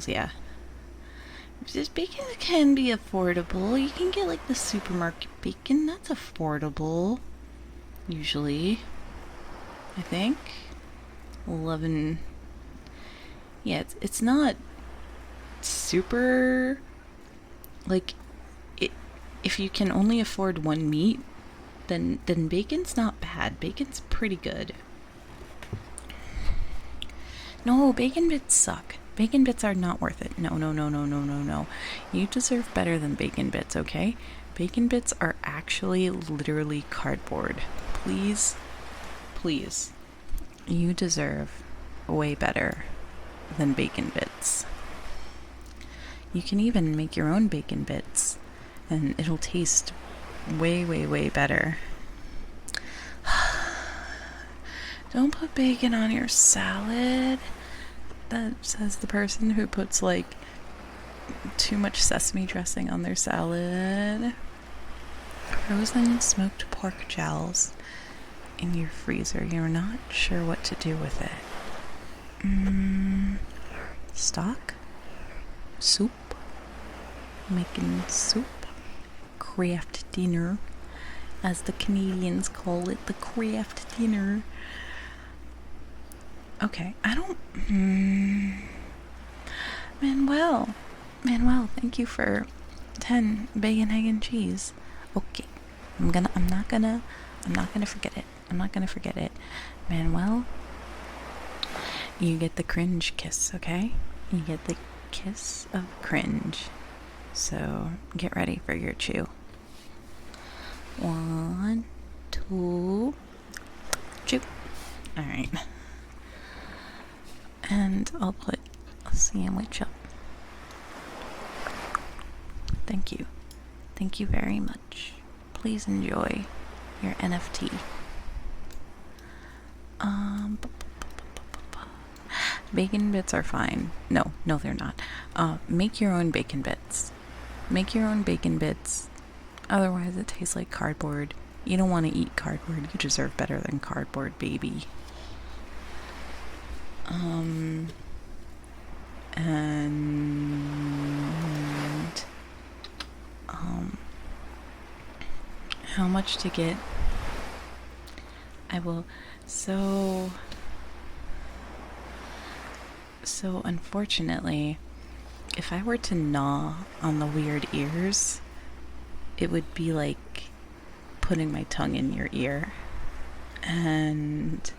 Yeah. This bacon can be affordable. You can get like the supermarket bacon. That's affordable. Usually. I think. 11. Yeah, it's not super... Like, if you can only afford one meat, then bacon's not bad. Bacon's pretty good. No, bacon bits suck. Bacon bits are not worth it. No. You deserve better than bacon bits, okay? Bacon bits are actually literally cardboard. Please. You deserve way better than bacon bits. You can even make your own bacon bits, and it'll taste way better. Don't put bacon on your salad. That says the person who puts like too much sesame dressing on their salad. Frozen smoked pork jowls in your freezer. You're not sure what to do with it. Stock? Soup? Making soup? Craft dinner, as the Canadians call it, the craft dinner. Okay, I don't... Manuel, thank you for 10 bacon, egg, and cheese. Okay, I'm not gonna forget it. Manuel, you get the cringe kiss, okay? You get the kiss of cringe. So, get ready for your chew. 1, 2, chew. Alright. And I'll put a sandwich up. Thank you. Thank you very much. Please enjoy your NFT. Bacon bits are fine. No, they're not. Make your own bacon bits. Otherwise, it tastes like cardboard. You don't want to eat cardboard. You deserve better than cardboard, baby. How much to get? I will. So unfortunately, if I were to gnaw on the weird ears, it would be like putting my tongue in your ear. And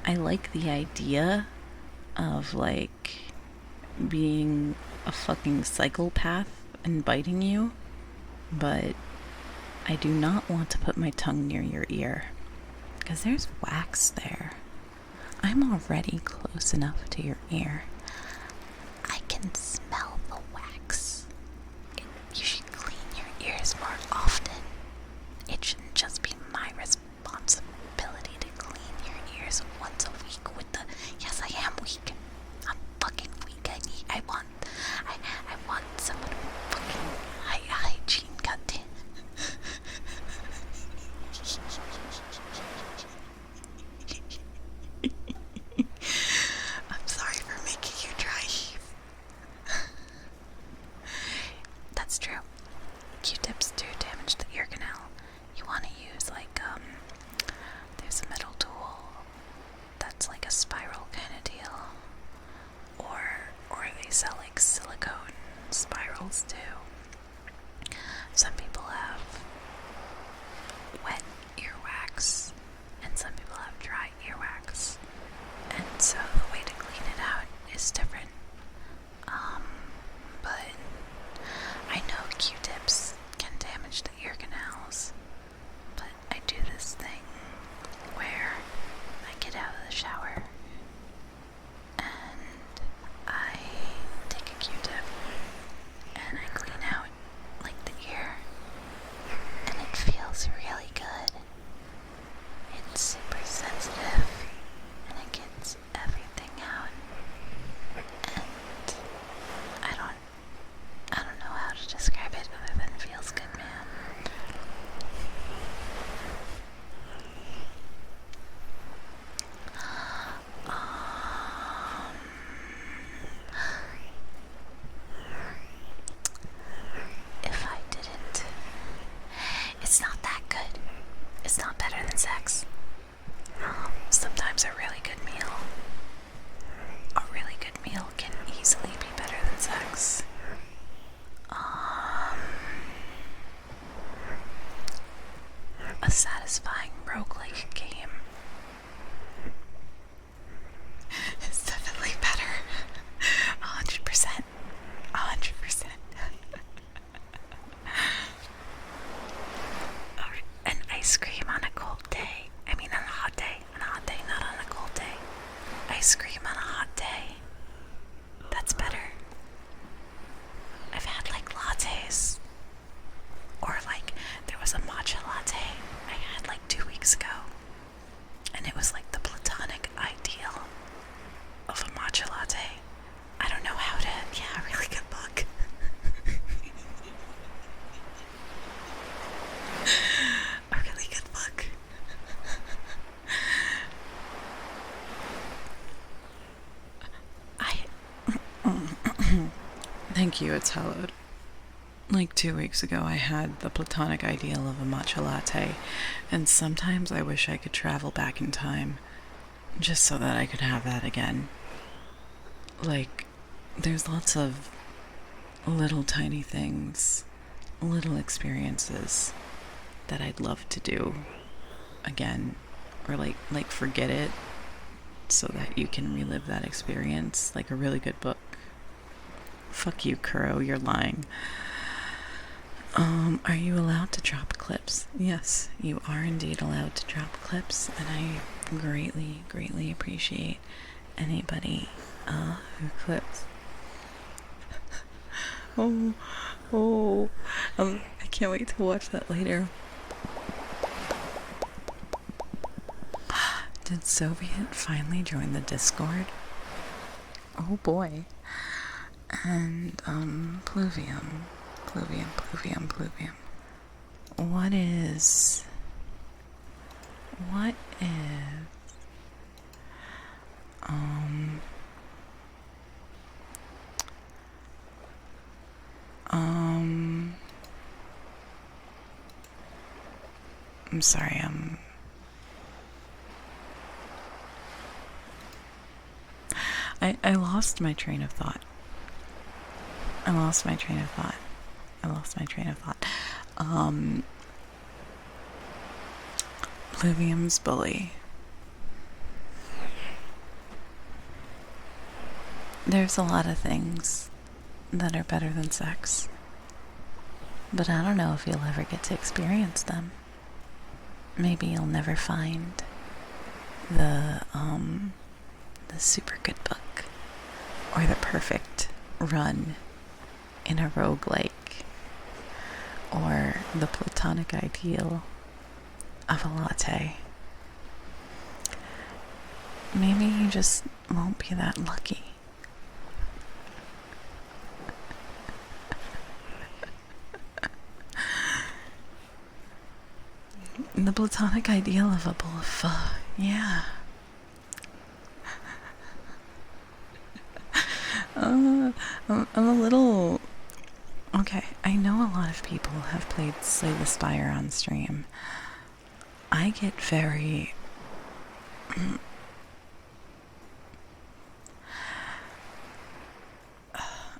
I like the idea of like being a fucking psychopath and biting you, but I do not want to put my tongue near your ear because there's wax there. I'm already close enough to your ear. I can smell the wax. You should clean your ears more often. It shouldn't just be my responsibility to clean your ears once a week with the... Yes, I am weak. I'm fucking weak. I want someone fucking hygiene, goddamn. I'm sorry for making you dry heave. That's true. Q-tips do damage the ear canal. You want to use like there's a metal tool that's like a spiral kind of deal, or they sell like silicone spirals too. Some people have wet earwax and some people have dry earwax, and so the way to clean it out is different. But I know Q-tips can damage the ear canals, but I do this thing where I get out of the shower and I take a Q-tip and I clean out like the ear, and it feels really good. It's super sensitive and it gets everything out, and I don't know how to describe it other than it feels good, man. If I didn't, it's not that good. It's not better than sex. Sometimes a really good meal can easily be better than sex. A satisfying roguelike game is definitely better. 100%. 100%. An ice cream on a cold day. I mean on a hot day. On a hot day, not on a cold day. Ice cream on a hot day. That's better. I've had like lattes. Or like, there was a matcha latte I had like 2 weeks ago. And it was like the platonic ideal of a matcha latte. I don't know how to... Yeah, really good book. A really good book. Thank you, it's hallowed. Like 2 weeks ago, I had the platonic ideal of a matcha latte, and sometimes I wish I could travel back in time just so that I could have that again. Like, there's lots of little tiny things, little experiences that I'd love to do again, or like forget it so that you can relive that experience, like a really good book. Fuck you, Kuro, you're lying. Are you allowed to drop clips? Yes, you are indeed allowed to drop clips, and I greatly, greatly appreciate anybody who clips. I can't wait to watch that later. Did Soviet finally join the Discord? Oh boy. And, Pluvium. What is... I'm sorry, I lost my train of thought. I lost my train of thought. Oblivium's bully. There's a lot of things that are better than sex, but I don't know if you'll ever get to experience them. Maybe you'll never find the super good book or the perfect run in a roguelike or the platonic ideal of a latte. Maybe you just won't be that lucky. The platonic ideal of a bowl of pho, yeah. I'm a little... Okay, I know a lot of people have played Slay the Spire on stream. I get very...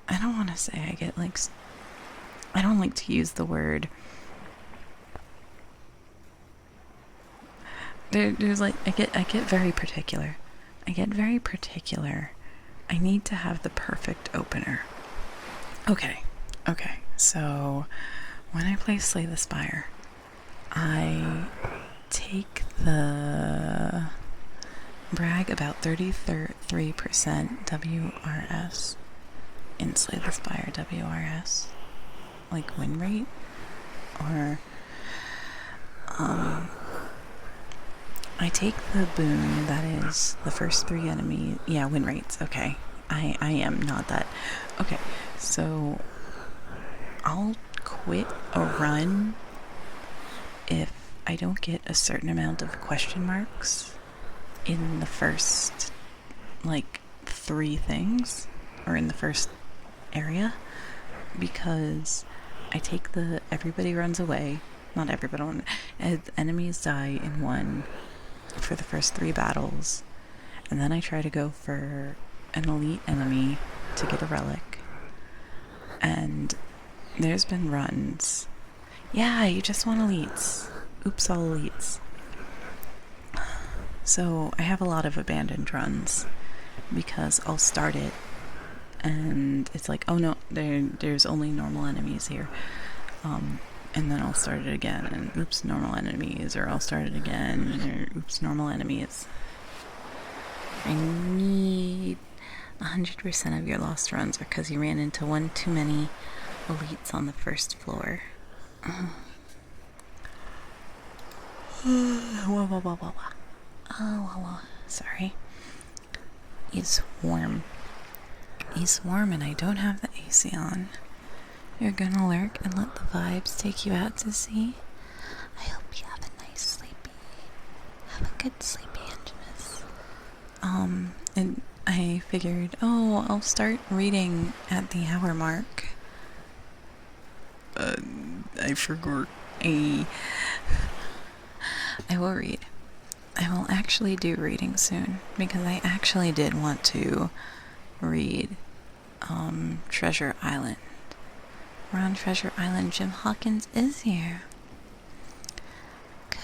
I don't want to say I get like... I don't like to use the word... There's like... I get very particular. I need to have the perfect opener. Okay, so when I play Slay the Spire, I take the brag about 33% WRS in Slay the Spire WRS, like win rate, or I take the boon that is the first 3 enemies. Yeah, win rates. Okay, I am not that. Okay, so I'll quit a run if I don't get a certain amount of question marks in the first, like, 3 things, or in the first area, because I take the everybody runs away, not everybody, enemies die in 1 for the first 3 battles, and then I try to go for an elite enemy to get a relic, and there's been runs. Yeah, you just want elites. Oops, all elites. So I have a lot of abandoned runs because I'll start it and it's like, oh no, there's only normal enemies here. And then I'll start it again and oops, normal enemies, or I'll start it again, or oops, normal enemies. I need 100% of your lost runs because you ran into 1 too many elites on the first floor. Oh, sorry. He's warm and I don't have the AC on. You're gonna lurk and let the vibes take you out to sea? I hope you have a nice sleepy. Have a good sleepy, Angelus. And I figured, I'll start reading at the hour mark. I forgot. I will read. I will actually do reading soon, because I actually did want to read Treasure Island. We're on Treasure Island. Jim Hawkins is here. Good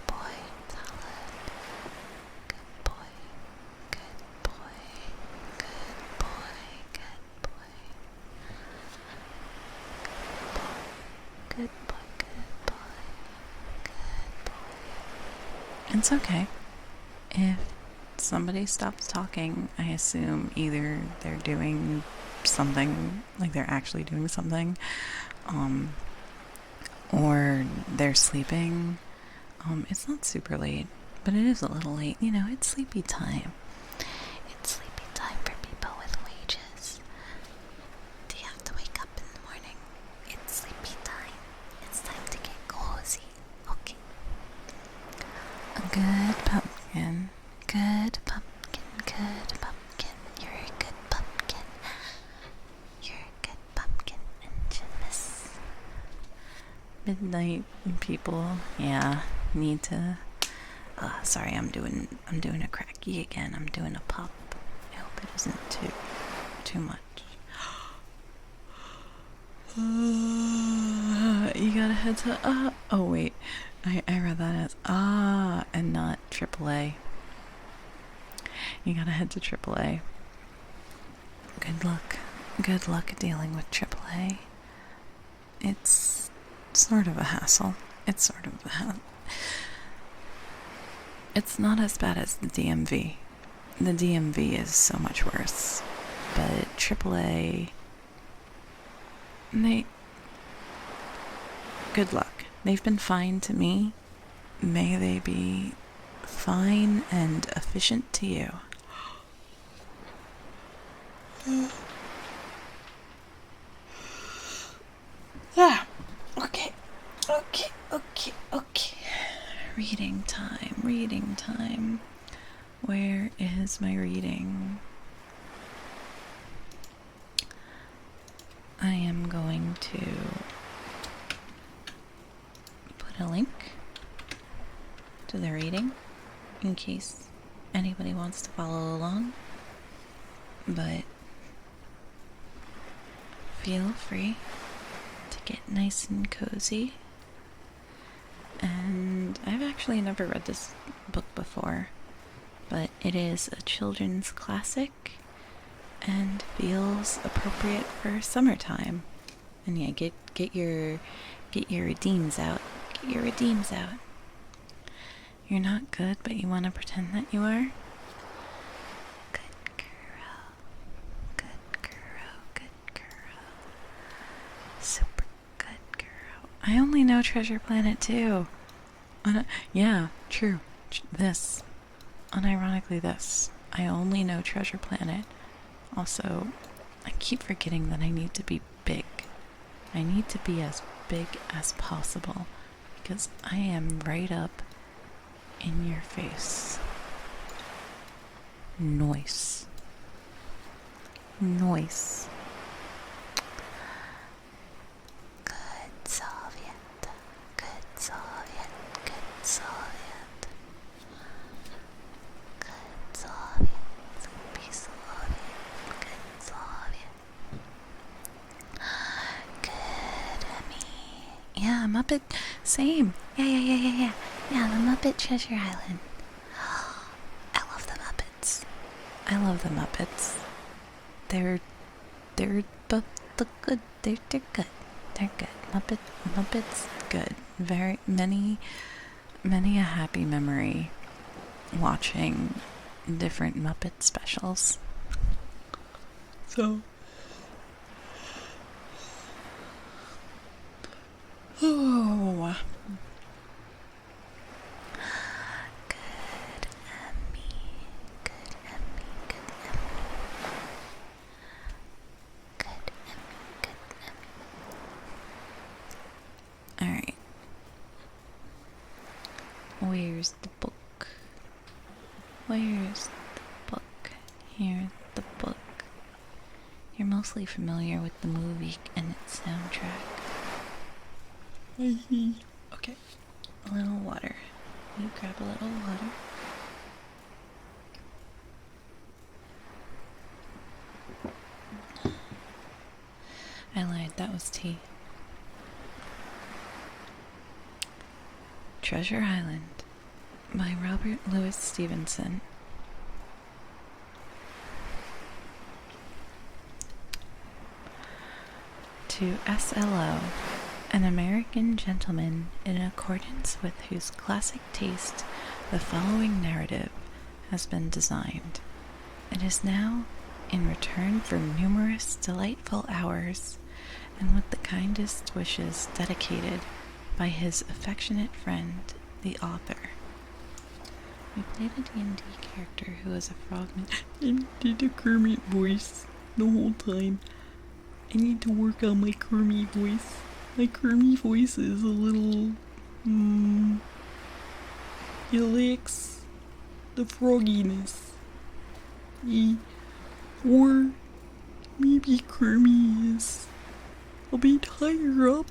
boy, Talib. Good boy. Good boy. Good boy. Good boy. Good boy. Good boy. Good boy. It's okay. If somebody stops talking, I assume either they're doing something, like they're actually doing something, or they're sleeping. It's not super late, but it is a little late. You know, it's sleepy time. It's sleepy time for people with wages. Do you have to wake up in the morning? It's sleepy time. It's time to get cozy. Okay. A good pumpkin. Good pumpkin. Good pumpkin. You're a good pumpkin. You're a good pumpkin, Angelus. Midnight people, yeah, need to. Sorry, I'm doing a cracky again. I'm doing a pop. I hope it isn't too much. You gotta head to oh wait, I read that as and not AAA. You gotta head to AAA. Good luck. Good luck dealing with AAA. It's sort of a hassle. It's sort of a hassle. It's not as bad as the DMV. The DMV is so much worse. But AAA, good luck. They've been fine to me. May they be fine and efficient to you. Okay. Reading time. Where is my reading? I am going to put a link to the reading in case anybody wants to follow along, but feel free to get nice and cozy. And I've actually never read this book before, but it is a children's classic and feels appropriate for summertime. And yeah, get your redeems out. Get your redeems out. You're not good, but you want to pretend that you are? Good girl. Good girl. Good girl. Super good girl. I only know Treasure Planet 2. Yeah, true. This. Unironically, this. I only know Treasure Planet. Also, I keep forgetting that I need to be big. I need to be as big as possible because I am right up in your face. Noise. Good Soviet. Good Soviet. Good Soviet. Good Soviet. Be Soviet. Good Soviet. Good me. Yeah, Muppet. Same. Yeah. Yeah, the Muppet Treasure Island. I love the Muppets. They're but the good. They're good. They're good. Muppets good. Very many a happy memory watching different Muppet specials. So oh. Alright. Where's the book? Here's the book. You're mostly familiar with the movie and its soundtrack. Okay. A little water. You grab a little water. I lied, that was tea. Treasure Island by Robert Louis Stevenson. To SLO, an American gentleman in accordance with whose classic taste the following narrative has been designed. It is now in return for numerous delightful hours and with the kindest wishes dedicated by his affectionate friend, the author. We played a D&D character who was a frogman and did a Kermit voice the whole time. I need to work on my Kermit voice. My Kermit voice is a little, it lacks the frogginess. Or maybe Kermit is a bit higher up.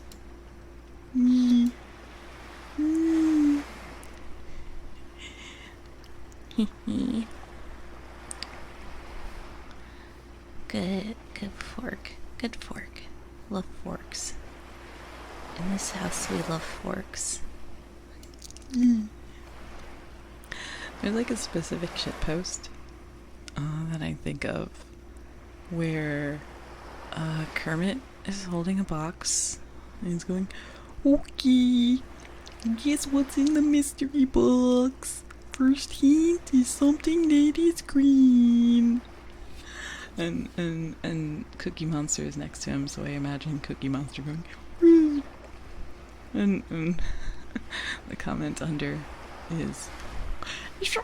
Me. Good fork. Love fork. forks. In this house, we love forks. There's like a specific shitpost that I think of where Kermit is holding a box and he's going, "Okay, guess what's in the mystery box? First hint is something that is green." And Cookie Monster is next to him, so I imagine Cookie Monster going, "Rude." And the comment under is, "You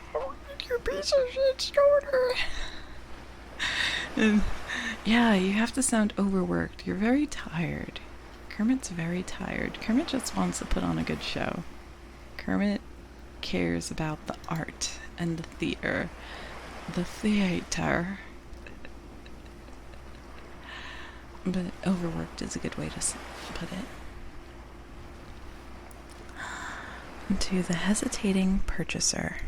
piece of shit stoner." And yeah, you have to sound overworked. You're very tired. Kermit's very tired. Kermit just wants to put on a good show. Kermit cares about the art and the theater. The theater. But overworked is a good way to put it. To the hesitating purchaser.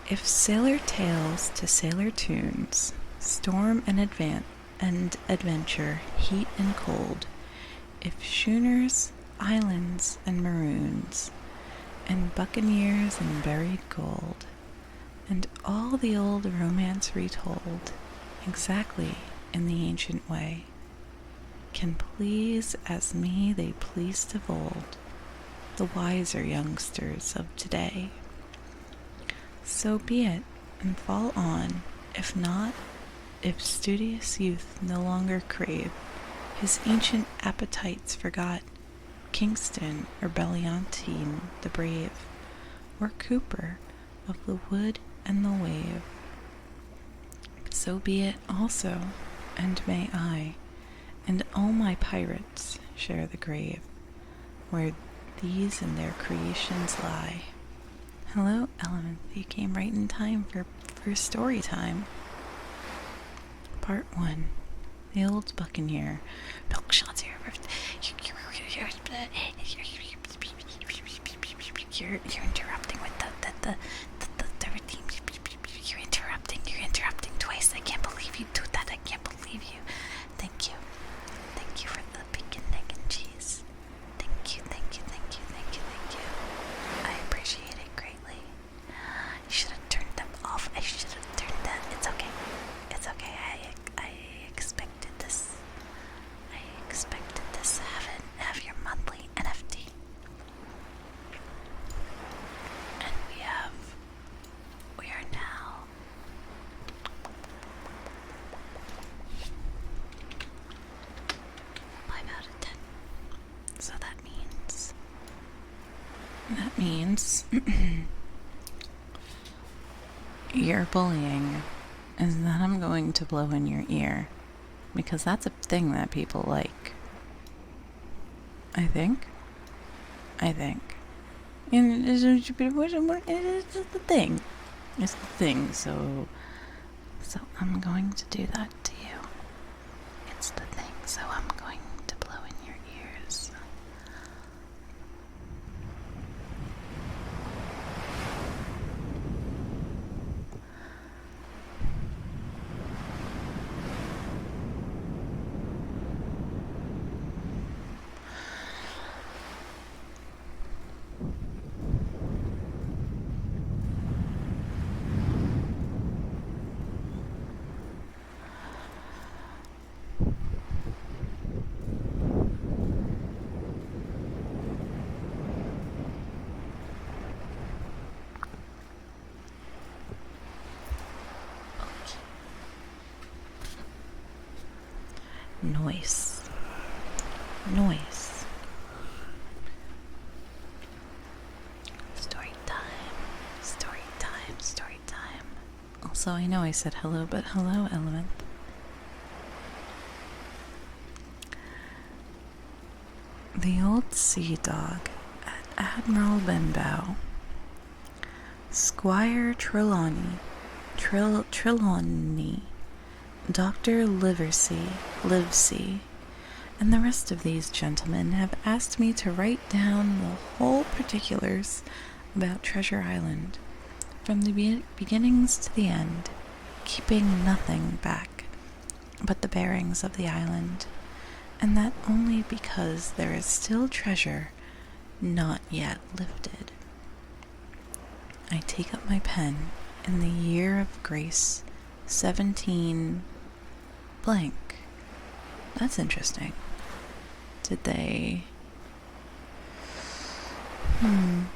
If sailor tales to sailor tunes, storm and adventure, heat and cold, if schooners, islands and maroons, and buccaneers and buried gold, and all the old romance retold, exactly in the ancient way, can please as me they pleased of old, the wiser youngsters of today. So be it, and fall on, if not, if studious youth no longer crave his ancient appetites forgot, Kingston or Belleontine the brave, or Cooper of the wood and the wave. So be it also, and may I, and all my pirates share the grave, where these and their creations lie. Hello, Element. You came right in time for story time. Part 1. The Old Buccaneer. Milkshots here. You're interrupting with the routine. You're interrupting twice. I can't believe you do that. I can't believe you. Thank you. Thank you for the bacon, egg, and cheese. Thank you. I appreciate it greatly. You should have turned them off. I should have turned that. It's okay. I expected this. Have your monthly NFT. And we are now five out of 10. So that means your bullying is that I'm going to blow in your ear, because that's a thing that people like. I think. And it's the thing. It's the thing, so I'm going to do that to you. It's the thing, so I'm going to blow in your ears. Noise. Story time. Also, I know I said hello, but hello, Element. The old sea dog at Admiral Benbow, Squire Trelawney, Dr. Livesey, and the rest of these gentlemen have asked me to write down the whole particulars about Treasure Island, from the beginnings to the end, keeping nothing back but the bearings of the island, and that only because there is still treasure not yet lifted. I take up my pen in the year of grace 17 blank. That's interesting. Did they... I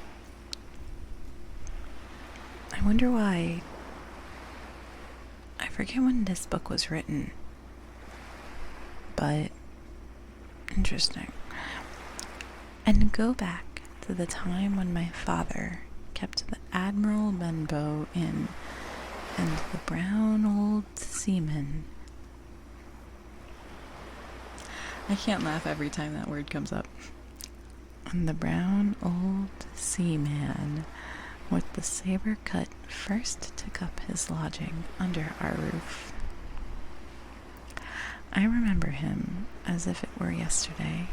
wonder why... I forget when this book was written, but interesting. And go back to the time when my father kept the Admiral Benbow Inn and the brown old seaman. I can't laugh every time that word comes up. And the brown old seaman with the saber cut first took up his lodging under our roof. I remember him as if it were yesterday,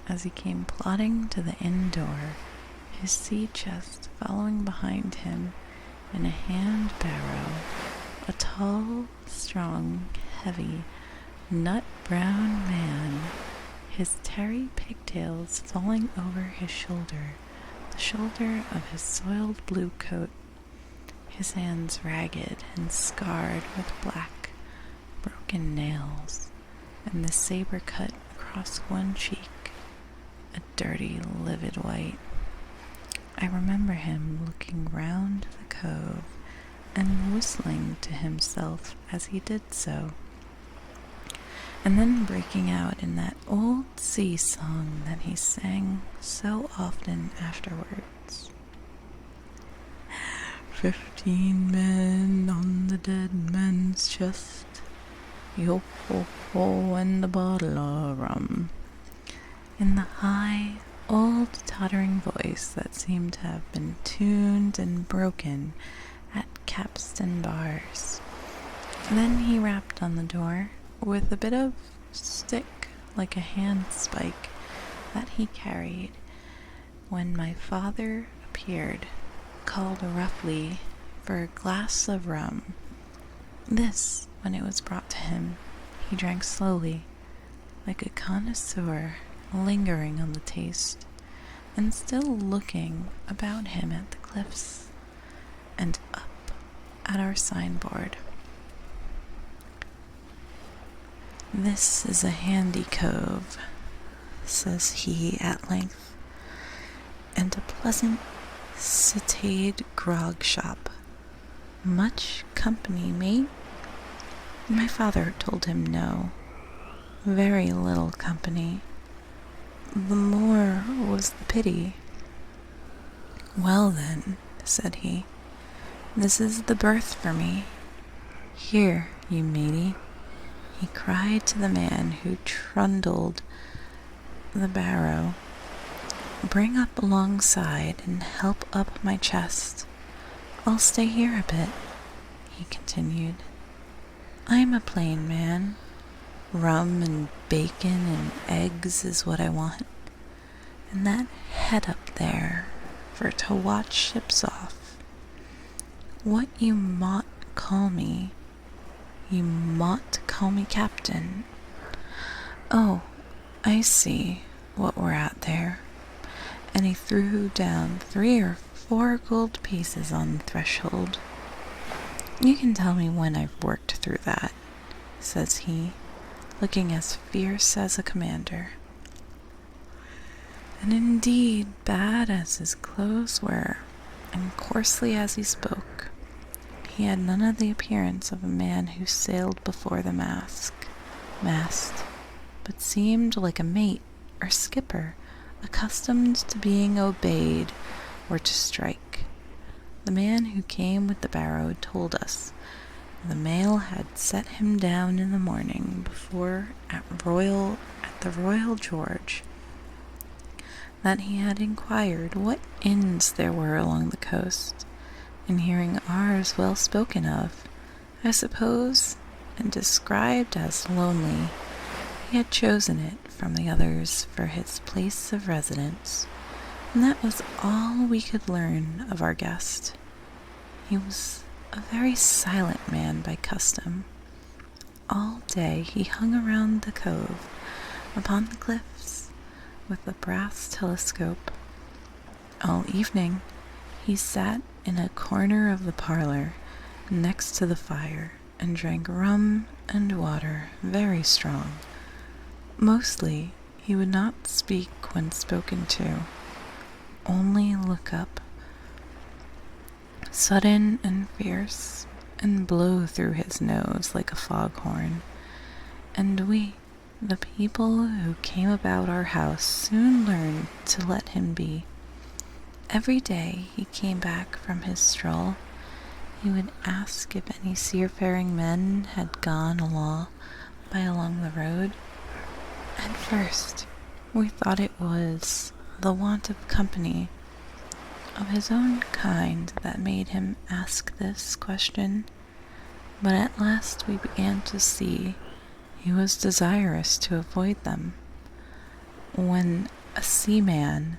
as he came plodding to the inn door, his sea chest following behind him in a hand barrow, a tall, strong, heavy, nut-brown man, his tarry pigtails falling over his shoulder, the shoulder of his soiled blue coat, his hands ragged and scarred with black, broken nails, and the saber cut across one cheek, a dirty, livid white. I remember him looking round the cove and whistling to himself as he did so, and then breaking out in that old sea song that he sang so often afterwards. 15 men on the dead man's chest, yo ho ho, and a bottle of rum, in the high, old, tottering voice that seemed to have been tuned and broken at capstan bars. Then he rapped on the door with a bit of stick like a handspike that he carried when my father appeared, called roughly for a glass of rum. This, when it was brought to him, he drank slowly, like a connoisseur lingering on the taste, and still looking about him at the cliffs and up at our signboard. "This is a handy cove," says he at length, "and a pleasant citade grog shop. Much company, mate?" My father told him no. Very little company. The more was the pity. "Well then," said he, "this is the berth for me. Here, you matey," he cried to the man who trundled the barrow, "bring up alongside and help up my chest. I'll stay here a bit," he continued. "I'm a plain man. Rum and bacon and eggs is what I want, and that head up there for to watch ships off. What you mought call me, you mought call me captain. Oh, I see what we're at there." And he threw down 3 or 4 gold pieces on the threshold. "You can tell me when I've worked through that," says he, looking as fierce as a commander. And indeed, bad as his clothes were, and coarsely as he spoke, he had none of the appearance of a man who sailed before the mast, but seemed like a mate or skipper accustomed to being obeyed or to strike. The man who came with the barrow told us the mail had set him down in the morning before at the Royal George, that he had inquired what inns there were along the coast, and hearing ours well spoken of, I suppose, and described as lonely, he had chosen it from the others for his place of residence, and that was all we could learn of our guest. He was a very silent man by custom. All day he hung around the cove, upon the cliffs with a brass telescope. All evening, he sat in a corner of the parlor next to the fire and drank rum and water very strong. Mostly, he would not speak when spoken to, only look up, sudden and fierce, and blow through his nose like a foghorn. And we, the people who came about our house, soon learned to let him be. Every day he came back from his stroll. He would ask if any seafaring men had gone along the road. At first, we thought it was the want of company of his own kind that made him ask this question, but at last we began to see he was desirous to avoid them. When a seaman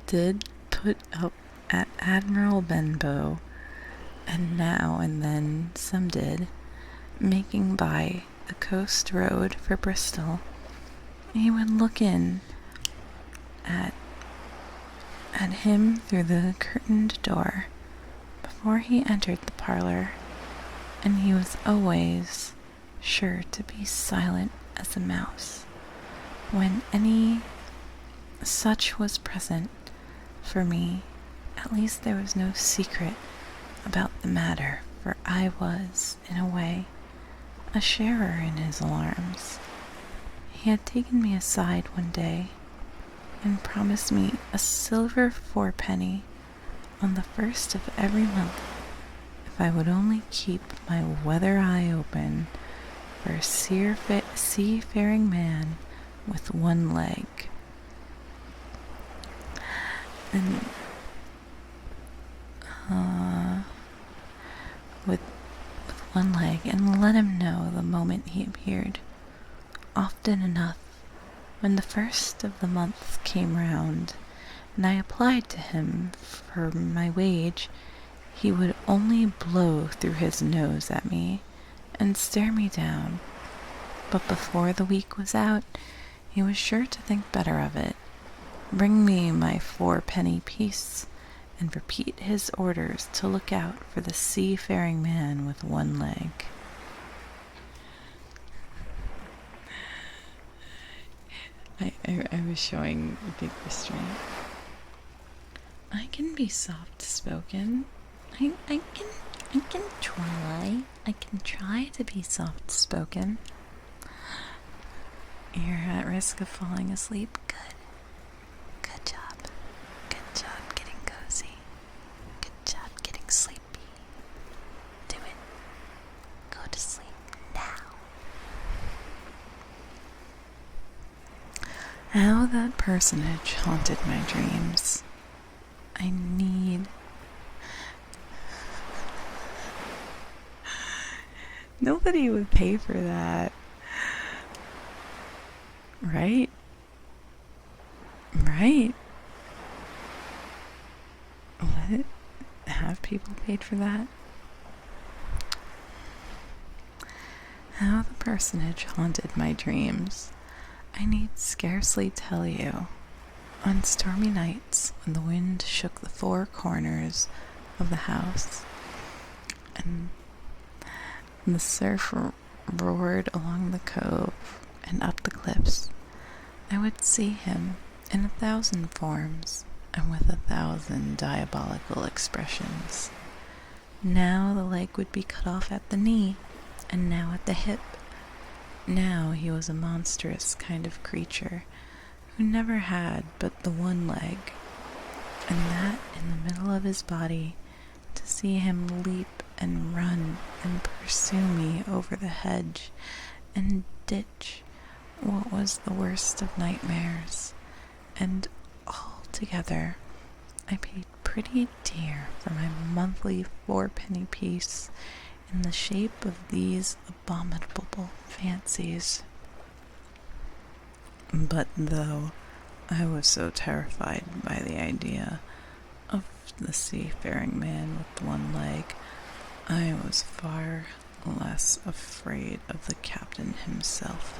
did put up at Admiral Benbow, and now and then some did, making by the coast road for Bristol, he would look in at him through the curtained door before he entered the parlor, and he was always sure to be silent as a mouse when any such was present. For me, at least, there was no secret about the matter, for I was, in a way, a sharer in his alarms. He had taken me aside one day and promised me a silver fourpenny on the first of every month if I would only keep my weather eye open for a seafaring man with one leg. And with one leg, and let him know the moment he appeared. Often enough, when the first of the month came round, and I applied to him for my wage, he would only blow through his nose at me and stare me down. But before the week was out, he was sure to think better of it, bring me my fourpenny piece, and repeat his orders to look out for the seafaring man with one leg. I was showing big restraint. I can be soft-spoken. I can try. I can try to be soft-spoken. You're at risk of falling asleep. Good job. Good job getting cozy. Good job getting sleepy. Do it. Go to sleep now. How that personage haunted my dreams. Nobody would pay for that. Right? What? Have people paid for that? How the personage haunted my dreams, I need scarcely tell you. On stormy nights, when the wind shook the four corners of the house, and the surf roared along the cove and up the cliffs, I would see him in 1,000 forms and with 1,000 diabolical expressions. Now the leg would be cut off at the knee, and now at the hip. Now he was a monstrous kind of creature who never had but the one leg, and that in the middle of his body. To see him leap and run and pursue me over the hedge and ditch what was the worst of nightmares, and altogether I paid pretty dear for my monthly fourpenny piece in the shape of these abominable fancies. But though I was so terrified by the idea of the seafaring man with one leg, I was far less afraid of the captain himself.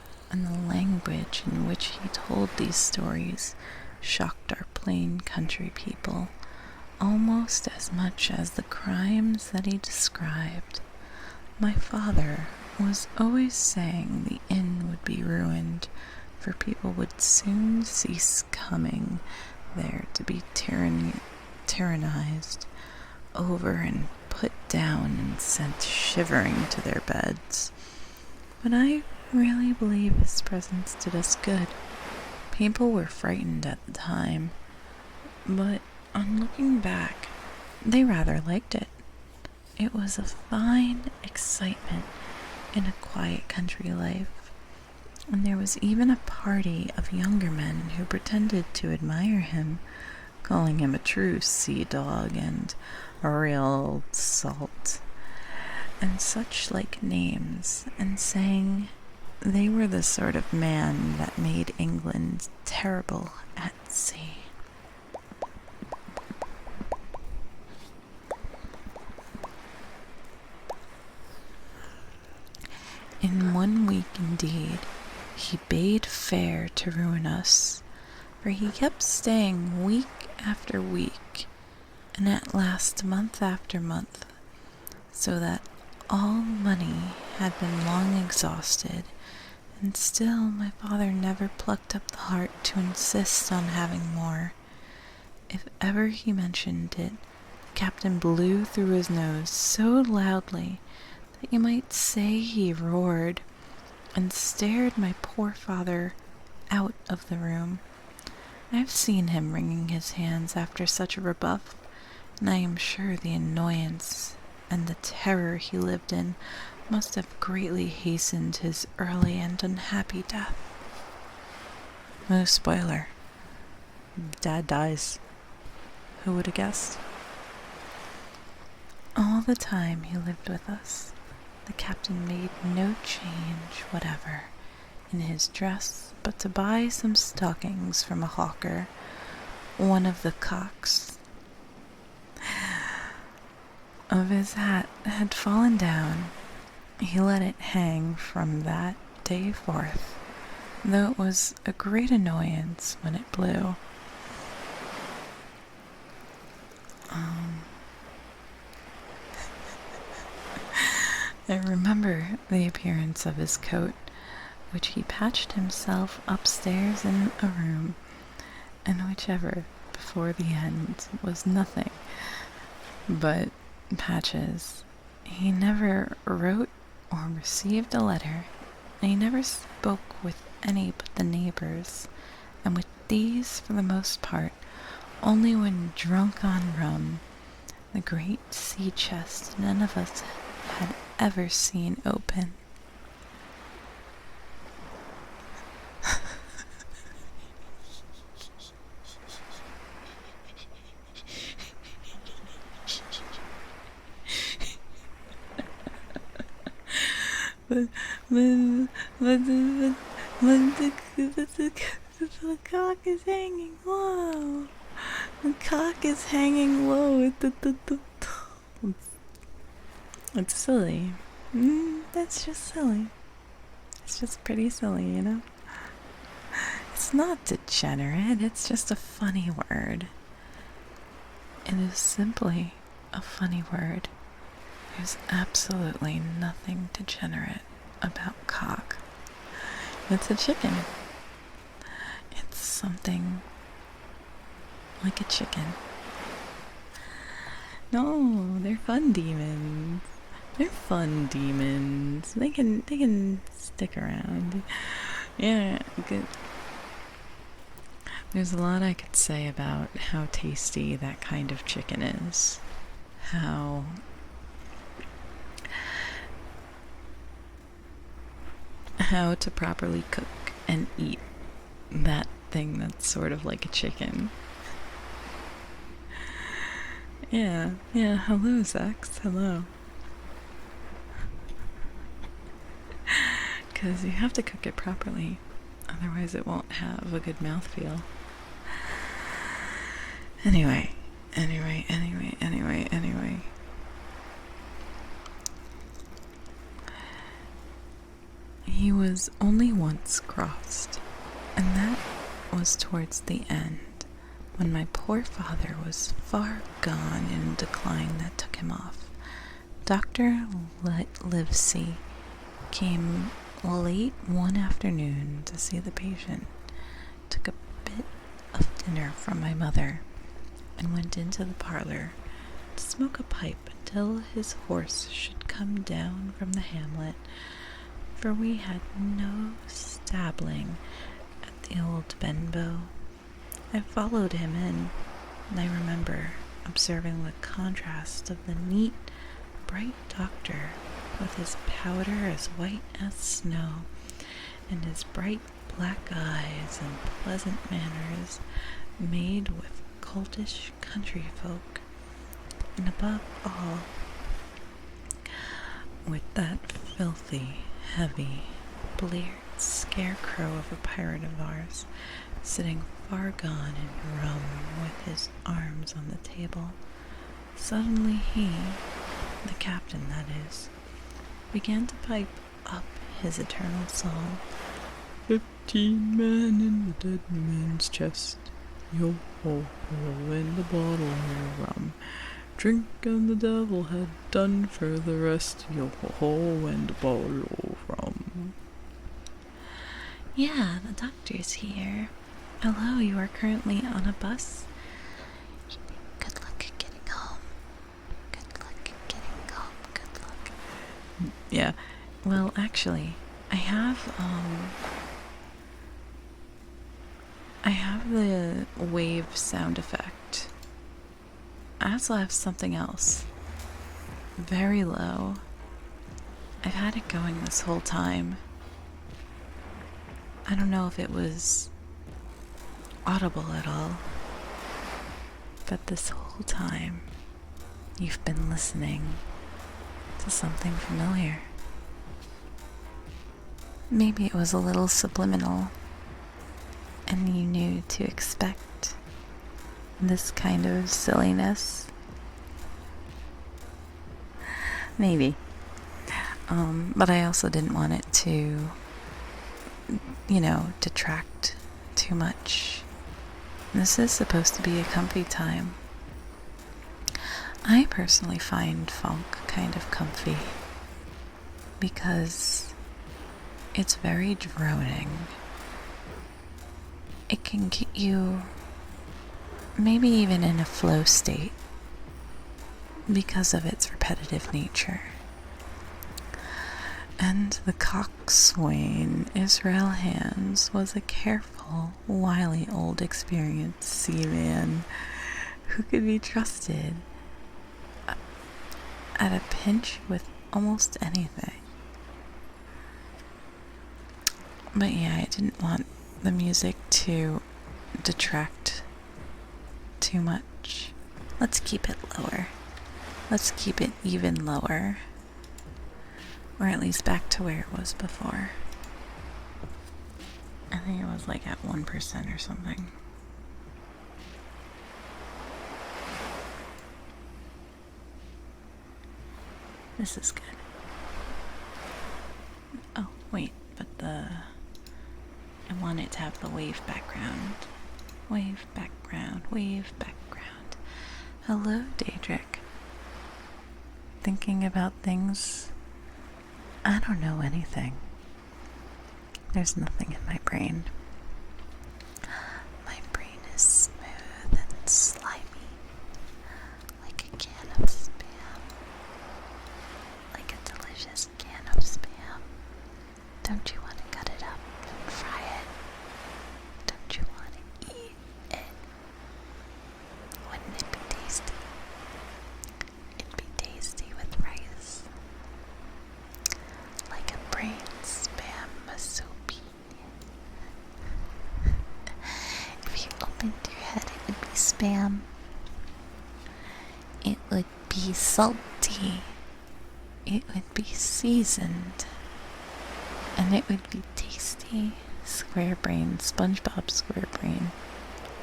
and the language in which he told these stories shocked our plain country people almost as much as the crimes that he described. My father was always saying the inn would be ruined, for people would soon cease coming there to be tyrannized over and put down and sent shivering to their beds. But I really believe his presence did us good. People were frightened at the time, but on looking back, they rather liked it. It was a fine excitement in a quiet country life, and there was even a party of younger men who pretended to admire him, calling him a true sea dog and a real old salt, and such like names, and saying they were the sort of man that made England terrible at sea. In 1 week, indeed, he bade fair to ruin us, for he kept staying week after week, and at last month after month, so that all money had been long exhausted, and still my father never plucked up the heart to insist on having more. If ever he mentioned it, the captain blew through his nose so loudly that you might say he roared, and stared my poor father out of the room. I have seen him wringing his hands after such a rebuff, and I am sure the annoyance and the terror he lived in must have greatly hastened his early and unhappy death. No spoiler. Dad dies. Who would have guessed? All the time he lived with us, the captain made no change whatever in his dress but to buy some stockings from a hawker. One of the cocks of his hat had fallen down. He let it hang from that day forth, though it was a great annoyance when it blew. I remember the appearance of his coat, which he patched himself upstairs in a room, and whichever, before the end, was nothing but patches. He never wrote or received a letter, and he never spoke with any but the neighbors, and with these, for the most part, only when drunk on rum. The great sea chest none of us had ever seen open. but the cock is hanging low. The cock is hanging low. It's silly. That's just silly. It's just pretty silly, you know? It's not degenerate, it's just a funny word. It is simply a funny word. There's absolutely nothing degenerate about cock. It's a chicken. It's something like a chicken. No, they're fun demons. They're fun demons. They can stick around. Yeah, good. There's a lot I could say about how tasty that kind of chicken is. How to properly cook and eat that thing that's sort of like a chicken. Yeah, hello, Zex, hello. Because you have to cook it properly, otherwise it won't have a good mouthfeel. Anyway. He was only once crossed, and that was towards the end, when my poor father was far gone in a decline that took him off. Dr. Livesey came late one afternoon to see the patient, took a bit of dinner from my mother, and went into the parlor to smoke a pipe until his horse should come down from the hamlet, for we had no stabling at the old Benbow. I followed him in, and I remember observing the contrast of the neat, bright doctor with his powder as white as snow, and his bright black eyes and pleasant manners made with coltish country folk, and above all, with that filthy, heavy, bleared scarecrow of a pirate of ours, sitting far gone in rum with his arms on the table. Suddenly he, the captain that is, began to pipe up his eternal song. 15 men in the dead man's chest, yo ho ho, and a bottle of rum. Drink and the devil had done for the rest, yo ho ho, and a bottle of rum. Yeah, the doctor's here. Hello, you are currently on a bus? Good luck at getting home. Good luck at getting home. Good luck. Yeah, well, actually, I have the wave sound effect. I also have something else. Very low. I've had it going this whole time. I don't know if it was audible at all, but this whole time you've been listening to something familiar. Maybe it was a little subliminal, and you knew to expect this kind of silliness. Maybe. But I also didn't want it to, detract too much. This is supposed to be a comfy time. I personally find funk kind of comfy because it's very droning. It can get you maybe even in a flow state because of its repetitive nature. And the coxswain, Israel Hands, was a careful, wily old experienced seaman who could be trusted at a pinch with almost anything. But yeah, I didn't want the music to detract too much. Let's keep it lower. Let's keep it even lower. Or at least back to where it was before. I think it was like at 1% or something. This is good. Oh, wait, but I want it to have the wave background. Wave background, wave background. Hello, Daedric. Thinking about things. I don't know anything. There's nothing in my brain. My brain is smooth and slimy, like a can of Spam. Like a delicious can of Spam. Don't you want to cut it up and fry it? Don't you want to eat it? Wouldn't it be tasty? It'd be tasty with rice. Like a brain Spam masupi. If you opened your head, it would be Spam. It would be salty. It would be seasoned. And it would be tasty. Square brain, SpongeBob SquareBrain.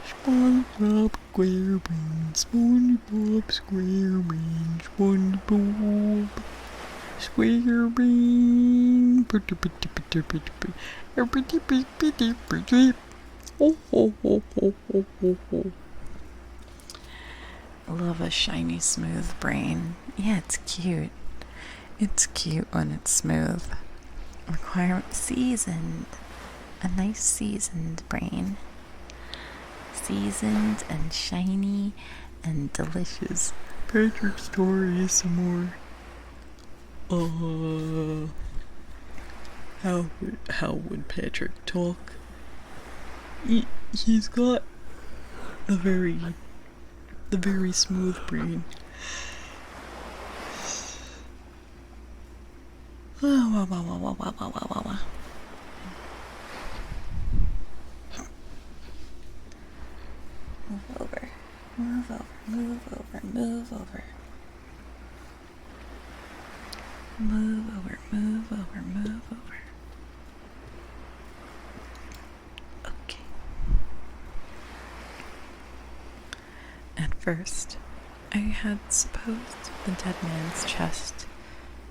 SpongeBob SquareBrain, SpongeBob SquareBrain, SpongeBob. Squeaker bean. Love a shiny, smooth brain. Yeah, it's cute. It's cute when it's smooth. Requirement seasoned. A nice seasoned brain. Seasoned and shiny and delicious. Patrick's story is some more. How would Patrick talk? He's got the very smooth brain. Move over, move over, move over, move over. Move over, move over, move over. Okay. At first, I had supposed the dead man's chest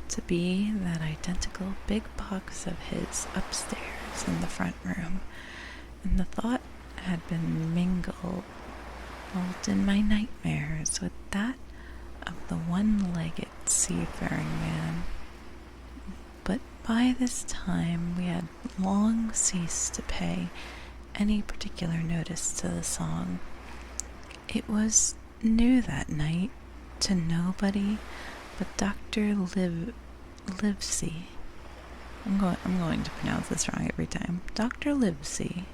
to be that identical big box of his upstairs in the front room, and the thought had been mingled in my nightmares with that of the one-legged seafaring man. But by this time we had long ceased to pay any particular notice to the song. It was new that night to nobody but Dr. Livesey. I'm going to pronounce this wrong every time. Dr. Livesey.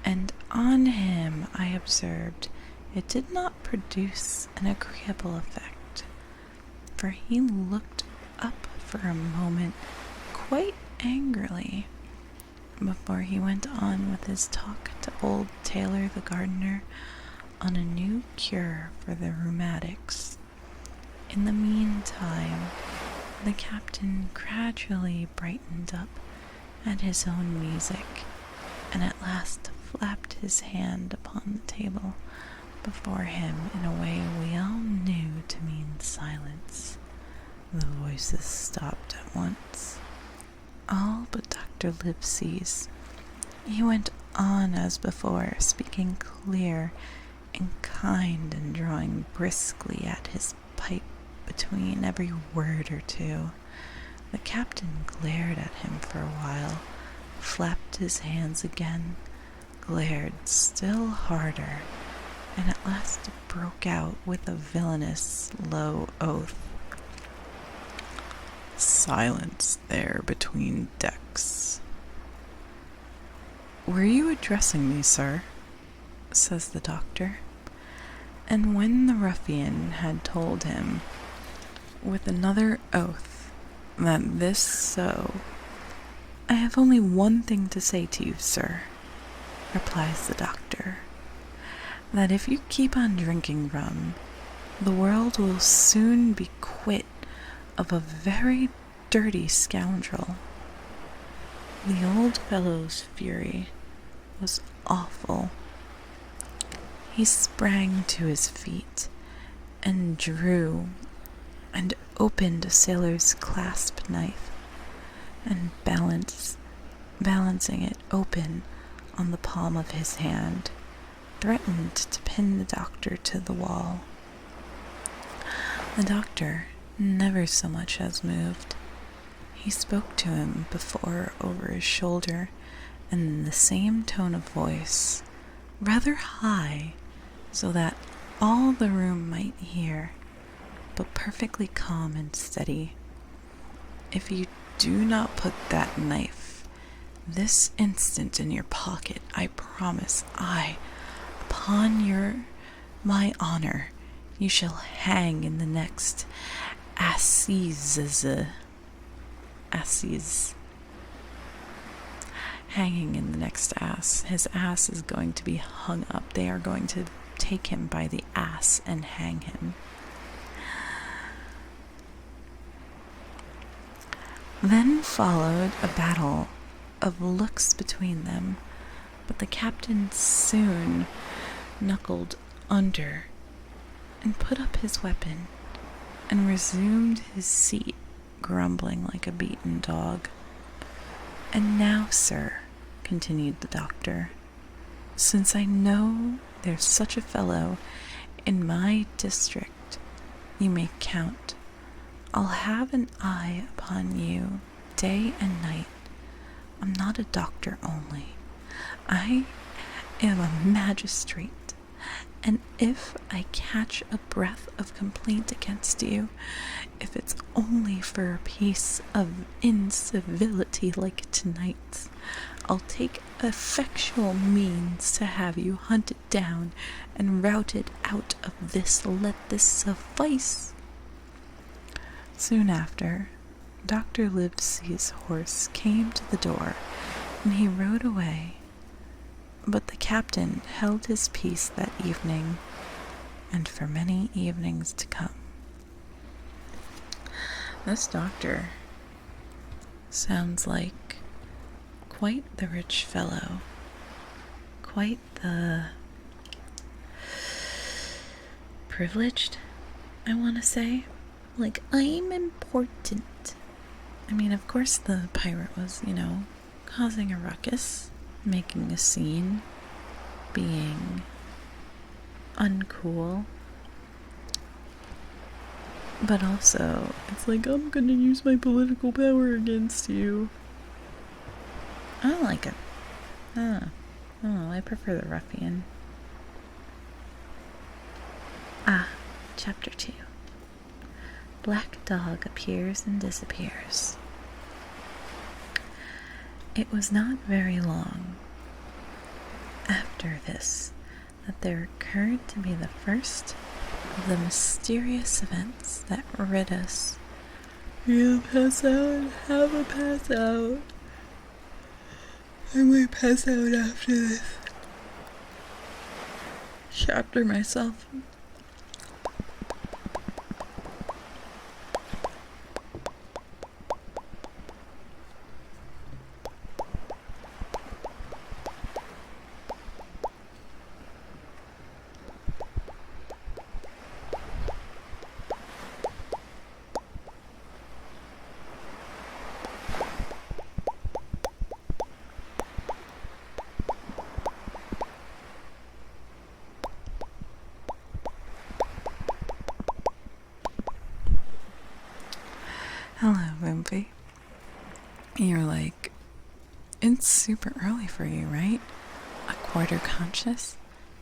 And on him, I observed, it did not produce an agreeable effect, for he looked up for a moment quite angrily before he went on with his talk to old Taylor the gardener on a new cure for the rheumatics. In the meantime, the captain gradually brightened up at his own music, and at last flapped his hand upon the table before him in a way we all knew to mean silence. The voices stopped at once, all but Dr. Livesey's. He went on as before, speaking clear and kind and drawing briskly at his pipe between every word or two. The captain glared at him for a while, flapped his hands again, glared still harder, and at last broke out with a villainous low oath. Silence there between decks. Were you addressing me, sir? Says the doctor. And when the ruffian had told him, with another oath, that this so, I have only one thing to say to you, sir, replies the doctor, that if you keep on drinking rum, the world will soon be quit of a very dirty scoundrel. The old fellow's fury was awful. He sprang to his feet and drew and opened a sailor's clasp knife, and balancing it open on the palm of his hand, threatened to pin the doctor to the wall. The doctor never so much as moved. He spoke to him before over his shoulder, and in the same tone of voice, rather high, so that all the room might hear, but perfectly calm and steady. If you do not put that knife this instant in your pocket, I promise upon my honor, you shall hang in the next assizes. Hanging in the next ass. His ass is going to be hung up. They are going to take him by the ass and hang him. Then followed a battle of looks between them, but the captain soon knuckled under and put up his weapon and resumed his seat grumbling like a beaten dog. "And now, sir," continued the doctor, "since I know there's such a fellow in my district, you may count. I'll have an eye upon you day and night. I'm not a doctor only. I am a magistrate, and if I catch a breath of complaint against you, if it's only for a piece of incivility like tonight's, I'll take effectual means to have you hunted down and routed out of this. Let this suffice." Soon after, Dr. Livesey's horse came to the door, and he rode away. But the captain held his peace that evening, and for many evenings to come. This doctor sounds like quite the rich fellow, quite the privileged, I want to say. Like, I'm important. I mean, of course the pirate was, causing a ruckus, making a scene, being uncool. But also, it's like, I'm gonna use my political power against you. I don't like it. I don't know, I prefer the ruffian. Chapter 2. Black Dog appears and disappears. It was not very long after this that there occurred to be the first of the mysterious events that rid us. We'll pass out, have a pass out. I might pass out after this chapter myself. Hello, Wimpy. You're like, it's super early for you, right? A quarter conscious?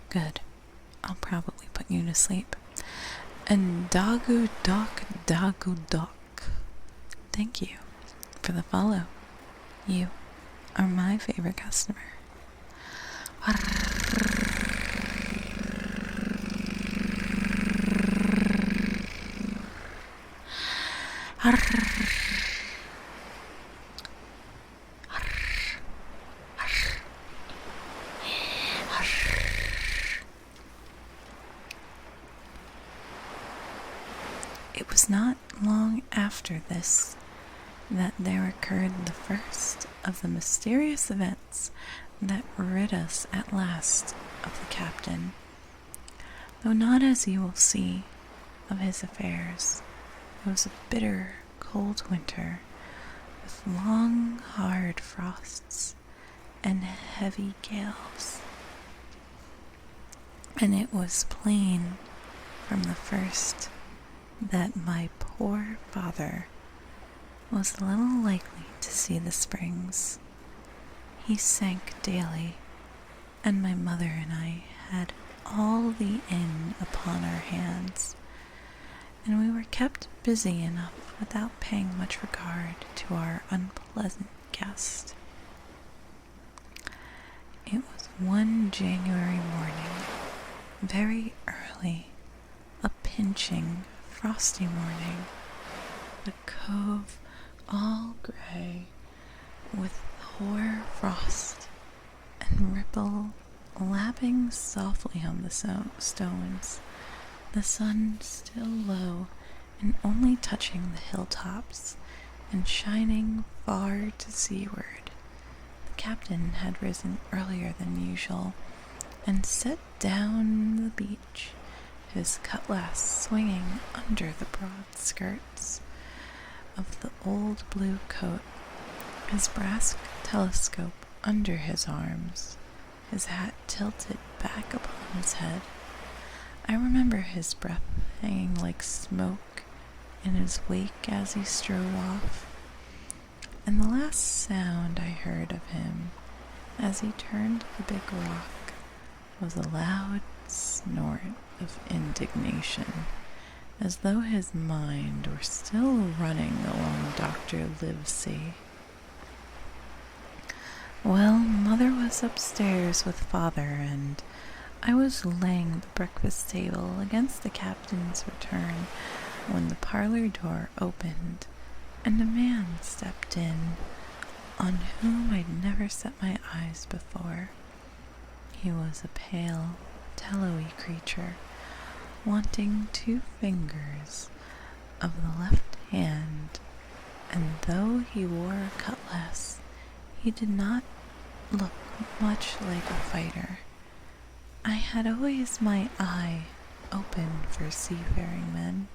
Good. I'll probably put you to sleep. And Dagu Doc. Thank you for the follow. You are my favorite customer. It was not long after this that there occurred the first of the mysterious events that rid us at last of the captain, though not, as you will see, of his affairs. It was a bitter, cold winter, with long, hard frosts and heavy gales. And it was plain from the first that my poor father was little likely to see the springs. He sank daily, and my mother and I had all the inn upon our hands, and we were kept busy enough without paying much regard to our unpleasant guest. It was one January morning, very early, a pinching, frosty morning, the cove all gray with hoar frost and ripple lapping softly on the stones, the sun still low and only touching the hilltops and shining far to seaward. The captain had risen earlier than usual and set down the beach, his cutlass swinging under the broad skirts. of the old blue coat, his brass telescope under his arms, his hat tilted back upon his head. I remember his breath hanging like smoke in his wake as he strode off, and the last sound I heard of him as he turned the big rock was a loud snort of indignation, as though his mind were still running along Dr. Livesey. Well, Mother was upstairs with Father, and I was laying the breakfast table against the captain's return when the parlor door opened and a man stepped in on whom I'd never set my eyes before. He was a pale, tallowy creature, wanting 2 fingers of the left hand, and though he wore a cutlass, he did not look much like a fighter. I had always my eye open for seafaring men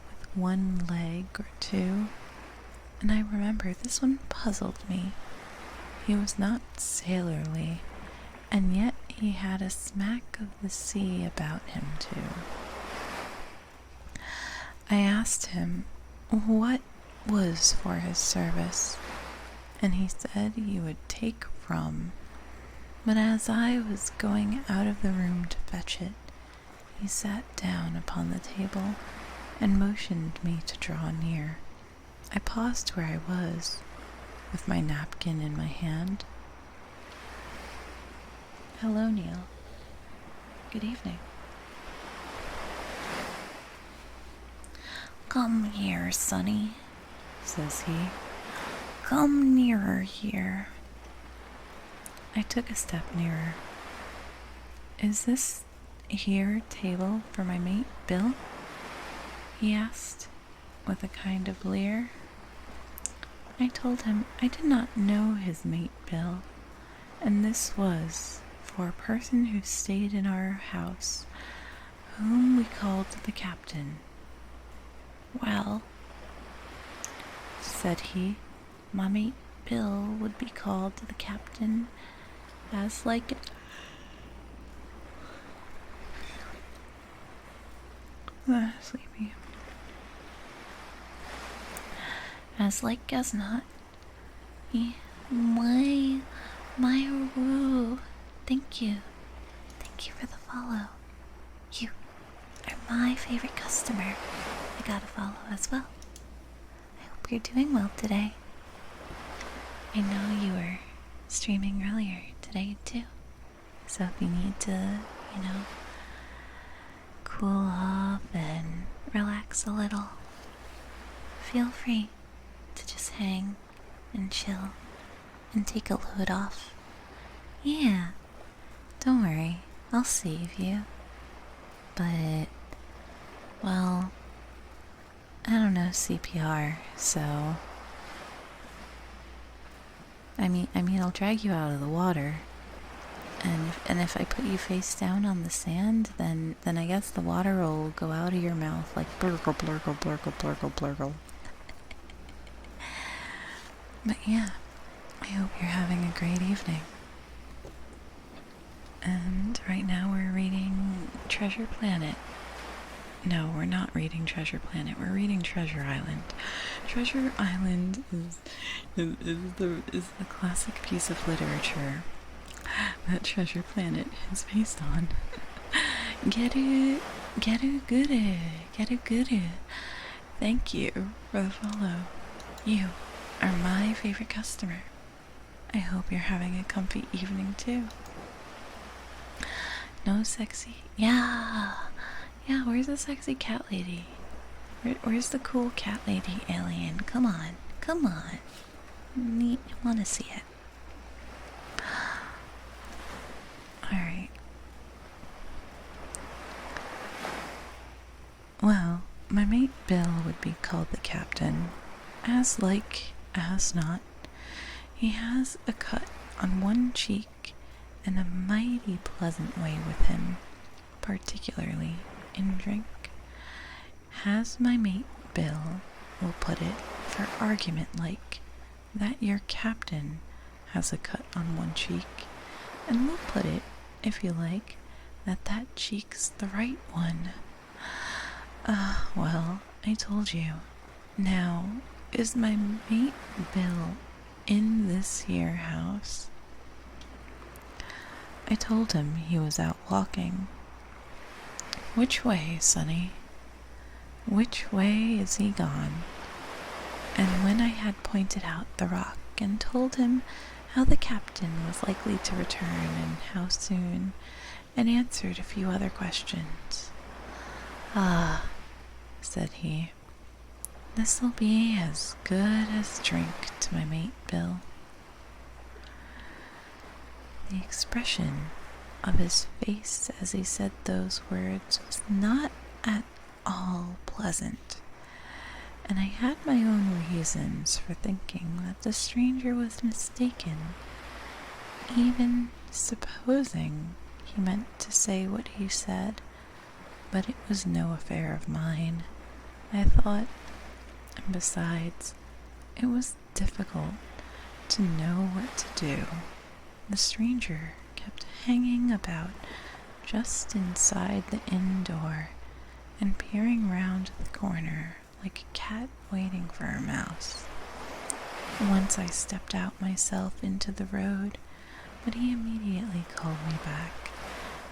with 1 leg or 2, and I remember this one puzzled me. He was not sailorly, and yet he had a smack of the sea about him too. I asked him what was for his service, and he said he would take rum. But as I was going out of the room to fetch it, he sat down upon the table and motioned me to draw near. I paused where I was, with my napkin in my hand. "Hello, Neil. Good evening." Come here, Sonny, says he. Come nearer here. I took a step nearer. "Is this here table for my mate, Bill?" he asked, with a kind of leer. I told him I did not know his mate, Bill, and this was for a person who stayed in our house, whom we called the captain. "Well," said he, "my mate Bill would be called the captain as like sleepy. As like as not. My woo. Thank you. Thank you for the follow. You are my favorite customer. I got a follow as well. I hope you're doing well today. I know you were streaming earlier today too. So if you need to, cool off and relax a little, feel free to just hang and chill and take a load off. Yeah, don't worry, I'll save you. But, well, I don't know CPR, so I mean I'll drag you out of the water. And if I put you face down on the sand, then I guess the water will go out of your mouth like blurgle, blurgle, blurgle, blurgle, blurgle. But yeah, I hope you're having a great evening. And right now we're reading Treasure Planet. No, we're not reading Treasure Planet. We're reading Treasure Island. Treasure Island is the classic piece of literature that Treasure Planet is based on. Get it good. Thank you for the follow. You are my favorite customer. I hope you're having a comfy evening too. No sexy? Yeah, where's the sexy cat lady? Where's the cool cat lady alien? Come on. I want to see it. Alright. Well, my mate Bill would be called the captain. As like as not, he has a cut on one cheek and a mighty pleasant way with him, particularly in drink. Has my mate Bill we'll put it, for argument like, that your captain has a cut on one cheek, and we'll put it, if you like, that that cheek's the right one. Well, I told you. Now, is my mate Bill in this here house? I told him he was out walking. Which way, Sonny? Which way is he gone? And when I had pointed out the rock and told him how the captain was likely to return and how soon, and answered a few other questions. "Ah," said he, "this'll be as good as drink to my mate Bill." The expression of his face as he said those words was not at all pleasant, and I had my own reasons for thinking that the stranger was mistaken, even supposing he meant to say what he said, but it was no affair of mine, I thought, and besides, it was difficult to know what to do. The stranger kept hanging about just inside the inn door and peering round the corner like a cat waiting for a mouse. Once I stepped out myself into the road, but he immediately called me back,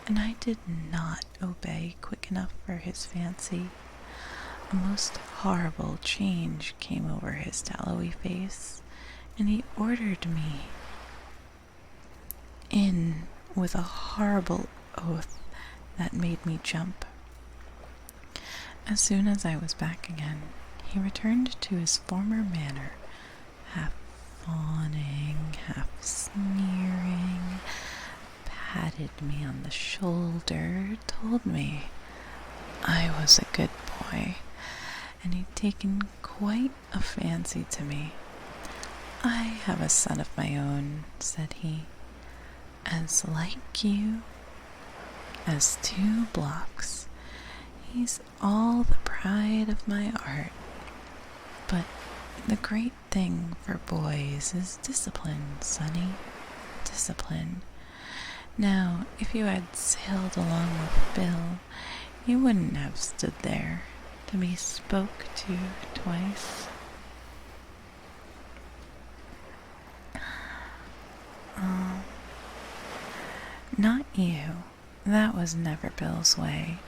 and I did not obey quick enough for his fancy. A most horrible change came over his tallowy face, and he ordered me in with a horrible oath that made me jump. As soon as I was back again, he returned to his former manner, half fawning, half sneering, patted me on the shoulder, told me I was a good boy, and he'd taken quite a fancy to me. "I have a son of my own," said he, "as like you as 2 blocks. He's all the pride of my art. But the great thing for boys is discipline, Sonny. Discipline. Now, if you had sailed along with Bill, you wouldn't have stood there to be spoke to twice." Not you. That was never Bill's way,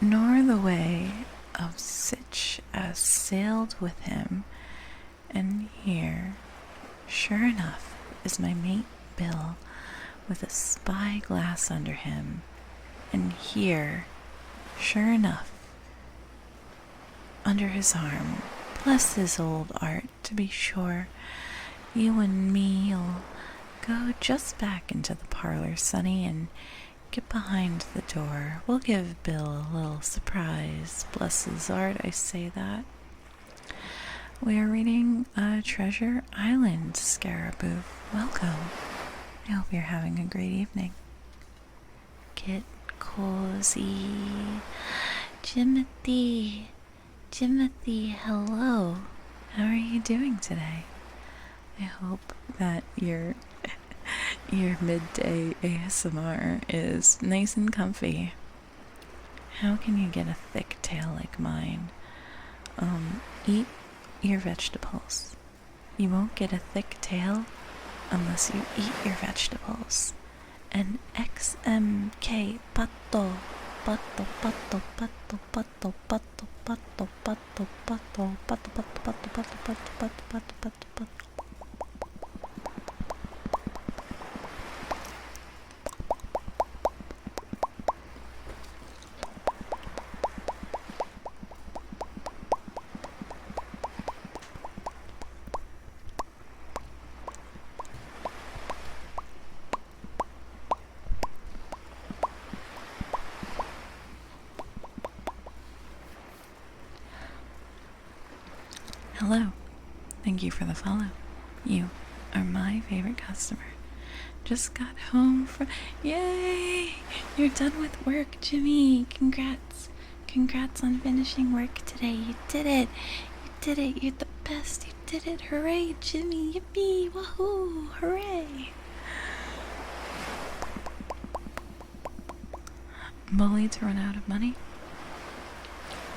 nor the way of sich as sailed with him. And here, sure enough, is my mate Bill, with a spy-glass under him. And here, sure enough, under his arm, bless his old art, to be sure, you and me'll go just back into the parlor, Sonny, and get behind the door. We'll give Bill a little surprise. Bless his art, I say that. We are reading Treasure Island, Scaraboo. Welcome. I hope you're having a great evening. Get cozy. Jimothy, hello. How are you doing today? I hope that your midday ASMR is nice and comfy. How can you get a thick tail like mine? Eat your vegetables. You won't get a thick tail unless you eat your vegetables. And XMK pato, pato, pato, pato, pato, pato, pato, pato, pato, pato, pato, pato, pato, pato, pato, pato, pato. Hello. Thank you for the follow. You are my favorite customer. Just got home from... Yay! You're done with work, Jimmy. Congrats. Congrats on finishing work today. You did it. You did it. You're the best. You did it. Hooray, Jimmy. Yippee. Wahoo. Hooray. Bully to run out of money?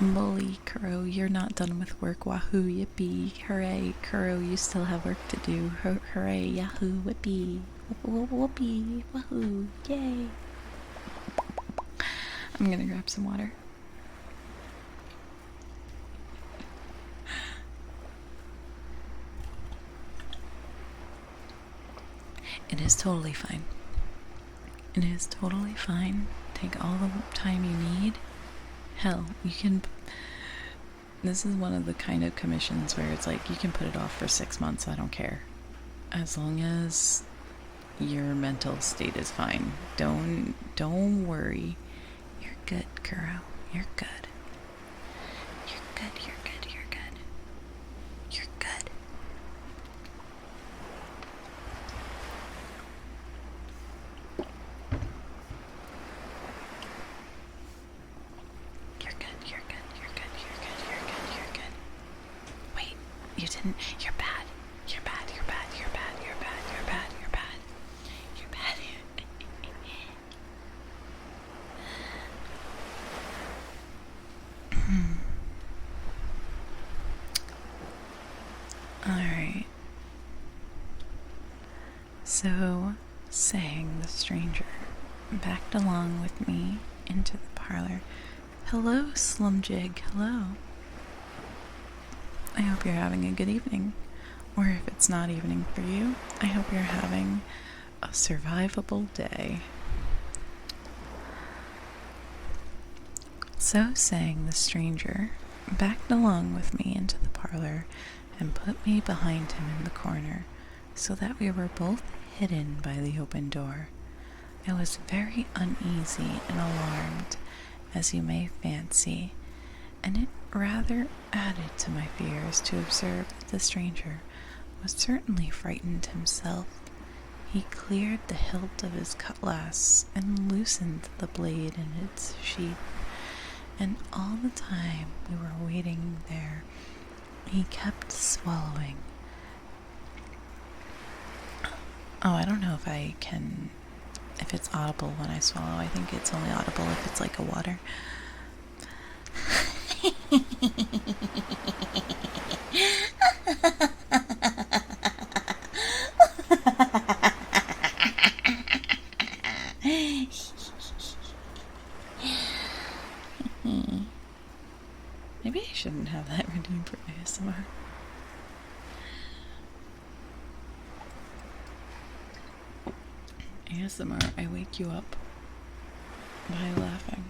Bully, Kuro, you're not done with work. Wahoo, yippee. Hooray, Kuro, you still have work to do. Hooray, yahoo, whippee. Whoopee, wahoo, yay. I'm gonna grab some water. It is totally fine. It is totally fine. Take all the time you need. Hell, you can. This is one of the kind of commissions where it's like you can put it off for 6 months. I don't care. As long as your mental state is fine. Don't worry. You're good, Kuro. You're good. You're good, you're good, you're good. You're good. You're good, you're good, you're good, you're good, you're good, you're good. Wait, you didn't. You're bad. You're bad, you're bad, you're bad, you're bad, you're bad, you're bad. You're bad. Alright. So, saying the stranger backed along with me into the parlor. Hello, Slumjig. Hello. I hope you're having a good evening. Or if it's not evening for you, I hope you're having a survivable day. So saying, the stranger backed along with me into the parlor and put me behind him in the corner so that we were both hidden by the open door. I was very uneasy and alarmed, as you may fancy, and it rather added to my fears to observe that the stranger was certainly frightened himself. He cleared the hilt of his cutlass and loosened the blade in its sheath, and all the time we were waiting there, he kept swallowing. Oh, I don't know if it's audible when I swallow. I think it's only audible if it's like a water. Maybe I shouldn't have that redeemed for ASMR. ASMR, I wake you up by laughing.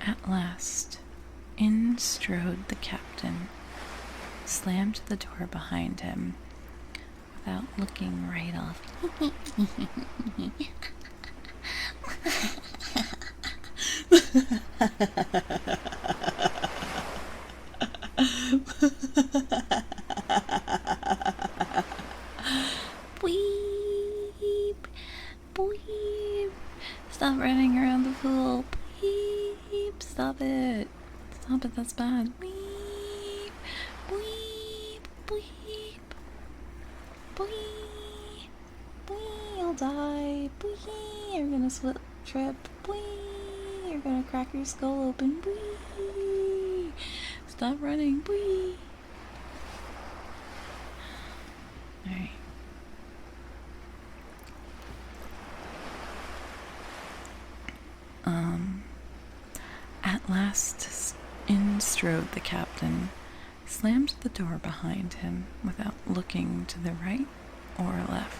At last, in strode the captain, slammed the door behind him without looking right off. Bleep, bleep. Stop running around the pool. Bleep, stop it. Stop it, that's bad. Bleep, bleep, bleep. Bleep, bleep, you'll die. Bleep, you're gonna slip, trip. Bleep, you're gonna crack your skull open. Bleep, stop running. Bleep. Alright. At last, in strode the captain, slammed the door behind him without looking to the right or left,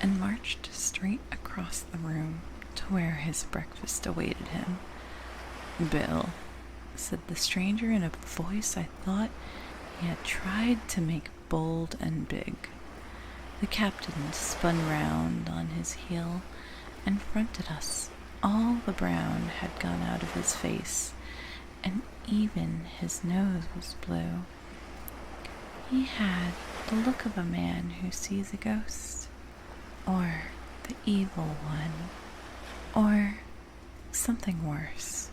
and marched straight across the room to where his breakfast awaited him. "Bill," said the stranger in a voice I thought he had tried to make bold and big. The captain spun round on his heel and fronted us. All the brown had gone out of his face, and even his nose was blue. He had the look of a man who sees a ghost, or the evil one, or something worse,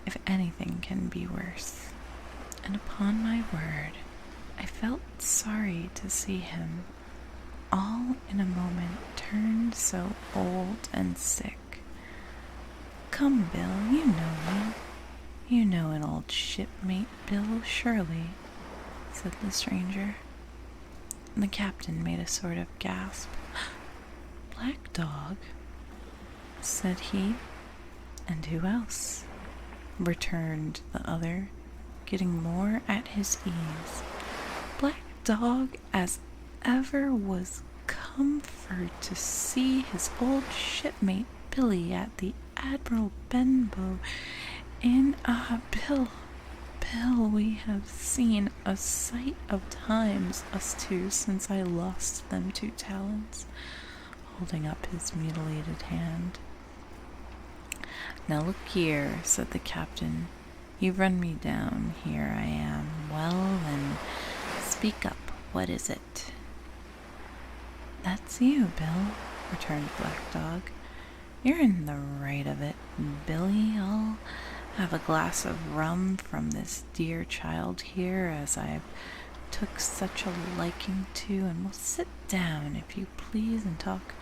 if anything can be worse. And upon my word, I felt sorry to see him, all in a moment turned so old and sick. Come, Bill, you know me. You know an old shipmate, Bill, surely, said the stranger. The captain made a sort of gasp. Black Dog, said he. And who else? Returned the other, getting more at his ease. Black Dog as ever was come for to see his old shipmate Billy at the Admiral Benbow in Bill, we have seen a sight of times, us two, since I lost them 2 talents, holding up his mutilated hand. Now look here, said the captain. You've run me down, here I am. Well, then, speak up, what is it? That's you, Bill, returned Black Dog. You're in the right of it, Billy. I'll have a glass of rum from this dear child here, as I've took such a liking to, and we'll sit down, if you please, and talk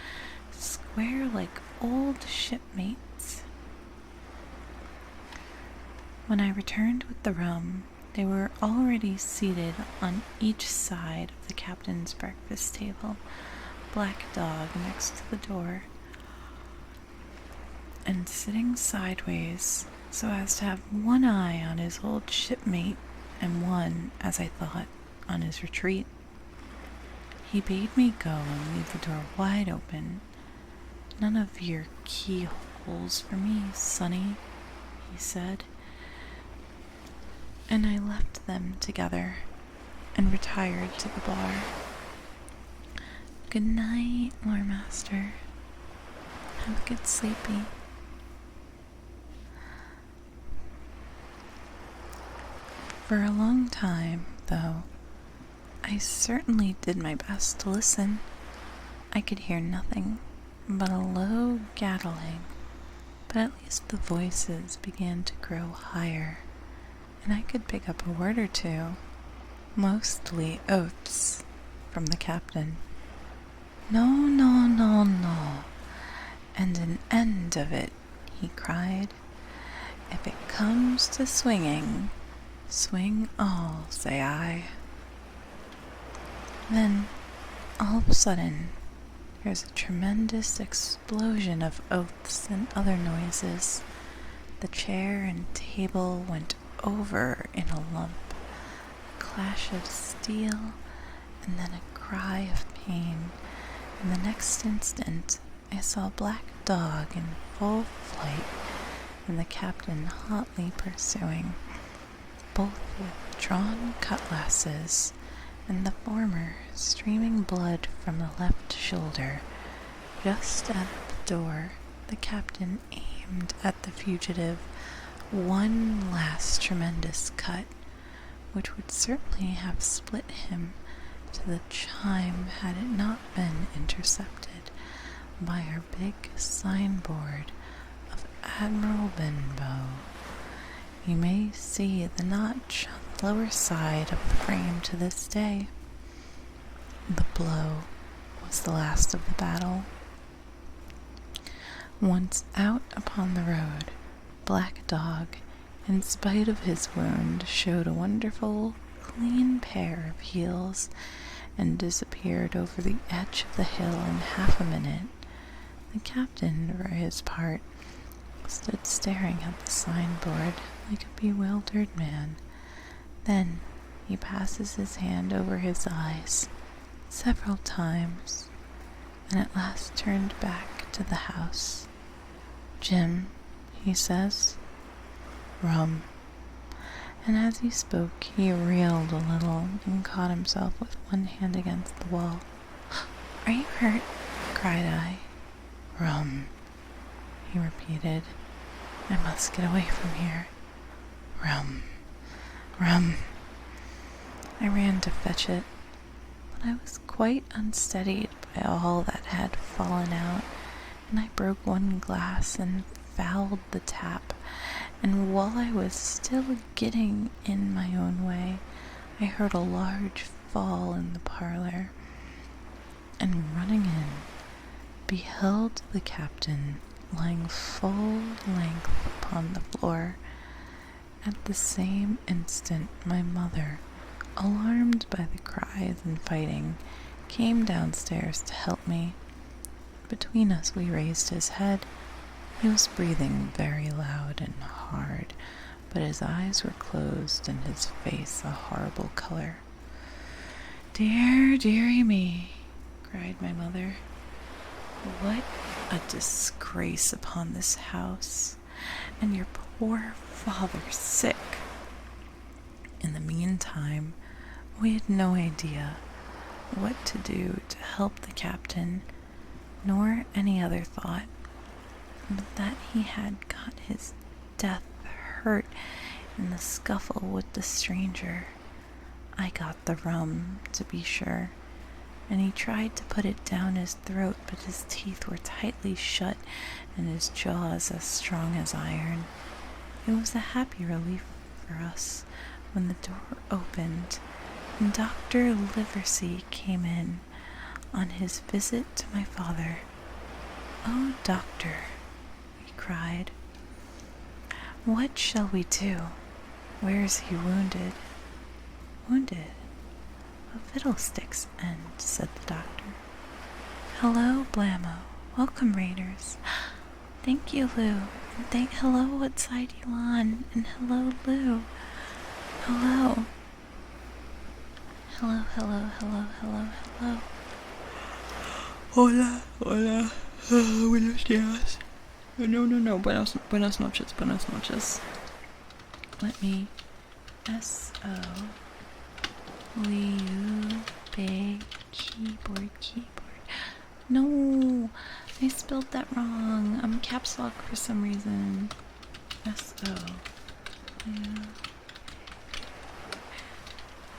square like old shipmates. When I returned with the rum, they were already seated on each side of the captain's breakfast table, Black Dog next to the door, and sitting sideways so as to have one eye on his old shipmate and one, as I thought, on his retreat. He bade me go and leave the door wide open. None of your keyholes for me, sonny, he said. And I left them together and retired to the bar. Good night, Lord Master. Have a good sleepy. For a long time, though, I certainly did my best to listen. I could hear nothing but a low gattling, but at least the voices began to grow higher, and I could pick up a word or two, mostly oaths, from the captain. No, no, no, no, and an end of it, he cried. If it comes to swinging, swing all, say I. Then, all of a sudden, there's a tremendous explosion of oaths and other noises. The chair and table went over in a lump, a clash of steel, and then a cry of pain. And the next instant, I saw Black Dog in full flight, and the captain hotly pursuing, both with drawn cutlasses, and the former streaming blood from the left shoulder. Just at the door, the captain aimed at the fugitive one last tremendous cut, which would certainly have split him to the chime had it not been intercepted by our big signboard of Admiral Benbow. You may see the notch on the lower side of the frame to this day. The blow was the last of the battle. Once out upon the road, Black Dog, in spite of his wound, showed a wonderful, clean pair of heels and disappeared over the edge of the hill in half a minute. The captain, for his part, stood staring at the signboard like a bewildered man. Then he passes his hand over his eyes several times, and at last turned back to the house. Jim, he says, rum. And as he spoke, he reeled a little and caught himself with one hand against the wall. Are you hurt? Cried I. Rum, he repeated. I must get away from here. Rum, rum. I ran to fetch it, but I was quite unsteadied by all that had fallen out, and I broke one glass and fouled the tap, and while I was still getting in my own way, I heard a large fall in the parlor, and running in, beheld the captain lying full length upon the floor. At the same instant, my mother, alarmed by the cries and fighting, came downstairs to help me. Between us we raised his head. He was breathing very loud and hard, but his eyes were closed and his face a horrible color. "Dear, dearie me," cried my mother. "What a disgrace upon this house, and your poor father sick." In the meantime, we had no idea what to do to help the captain, nor any other thought but that he had got his death hurt in the scuffle with the stranger. I got the rum, to be sure, and he tried to put it down his throat, but his teeth were tightly shut and his jaws as strong as iron. It was a happy relief for us when the door opened and Dr. Liversey came in on his visit to my father. "Oh, doctor," we cried, "what shall we do? Where is he wounded?" "Wounded? A fiddlestick's end," said the doctor. "Hello, Blammo. Welcome, Raiders." "Thank you, Lou. And hello, what side you on? And hello, Lou. Hello. Hello, hello, hello, hello, hello." Hola, hola. Buenos días. No. Buenas noches, buenas noches. Let me S-O Liu big keyboard. No, I spelled that wrong. I'm caps lock for some reason. S-O Liu.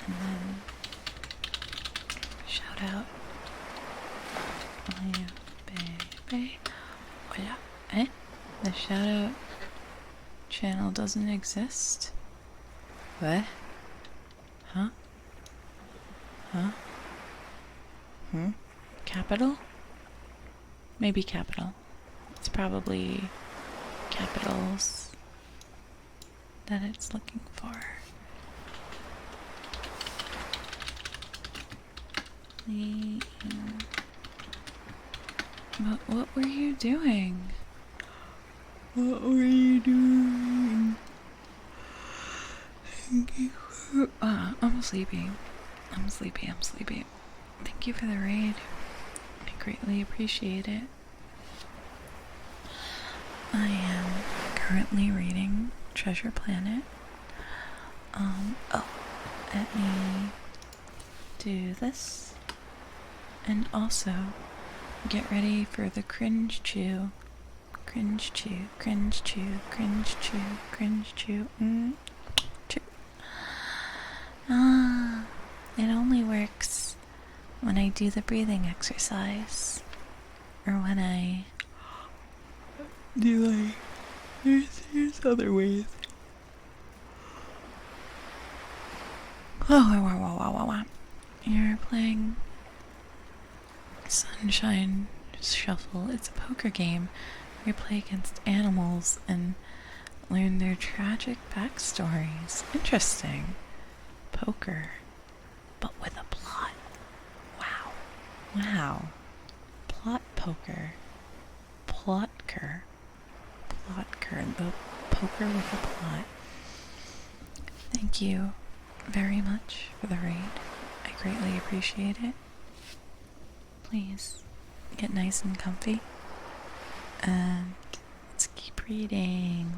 And then shout out Liu baby. Hola. The shout out channel doesn't exist? What? Huh? Capital? Maybe capital. It's probably capitals that it's looking for. But what were you doing? What were you doing? Thank you. I'm sleepy. Thank you for the raid. I greatly appreciate it. I am currently reading Treasure Planet. Let me do this. And also, get ready for the cringe chew. Cringe chew. Chew. It only works when I do the breathing exercise. Or when I do there's other ways. Wow. You're playing Sunshine Shuffle. It's a poker game where you play against animals and learn their tragic backstories. Interesting. Poker, but with a plot. Wow. Plot poker. Plotker. The poker with a plot. Thank you very much for the raid. I greatly appreciate it. Please get nice and comfy. And let's keep reading.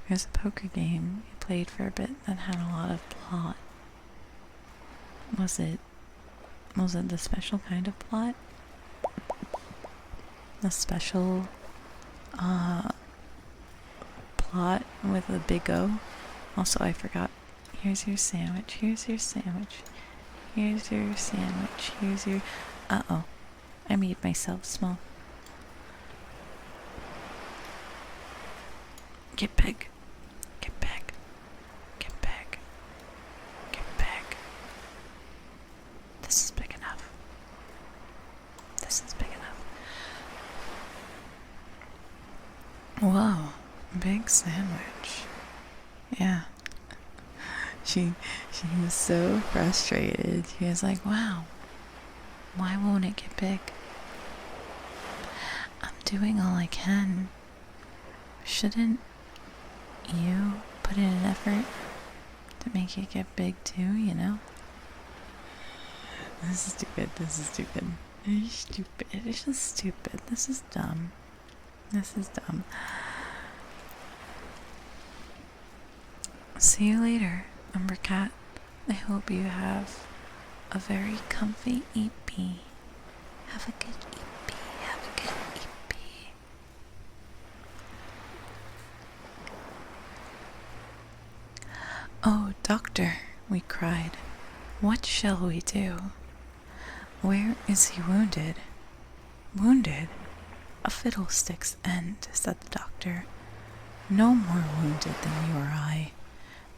There's a poker game we played for a bit that had a lot of plot. Was it the special kind of plot? The special plot with a big O? Also, I forgot. Here's your sandwich. Here's your sandwich. Here's your sandwich. Here's your... Uh-oh. I made myself small. Get big. Get big. Get big. Get big. This is big enough. This is big enough. Whoa. Big sandwich. Yeah. She was so frustrated. She was like, wow, why won't it get big? I'm doing all I can. Shouldn't you put in an effort to make it get big too, you know? This is stupid. This is stupid. It's stupid. It's just stupid. This is dumb. This is dumb. See you later, Umber Cat. I hope you have a very comfy EP. Have a good EP. Have a good EP. Oh, doctor, we cried. What shall we do? Where is he wounded? Wounded? A fiddlestick's end, said the doctor. No more wounded than you or I.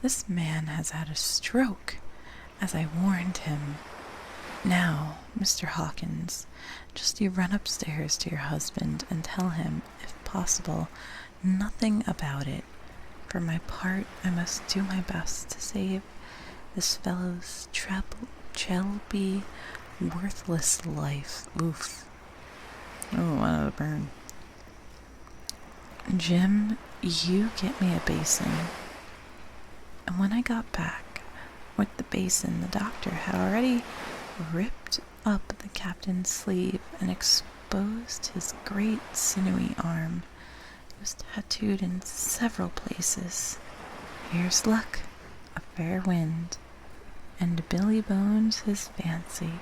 This man has had a stroke, as I warned him. Now, Mr. Hawkins, just you run upstairs to your husband and tell him, if possible, nothing about it. For my part, I must do my best to save this fellow's be worthless life. Oof. Oh, what a burn. Jim, you get me a basin. And when I got back with the basin, the doctor had already ripped up the captain's sleeve and exposed his great sinewy arm. It was tattooed in several places. Here's luck, a fair wind, and Billy Bones his fancy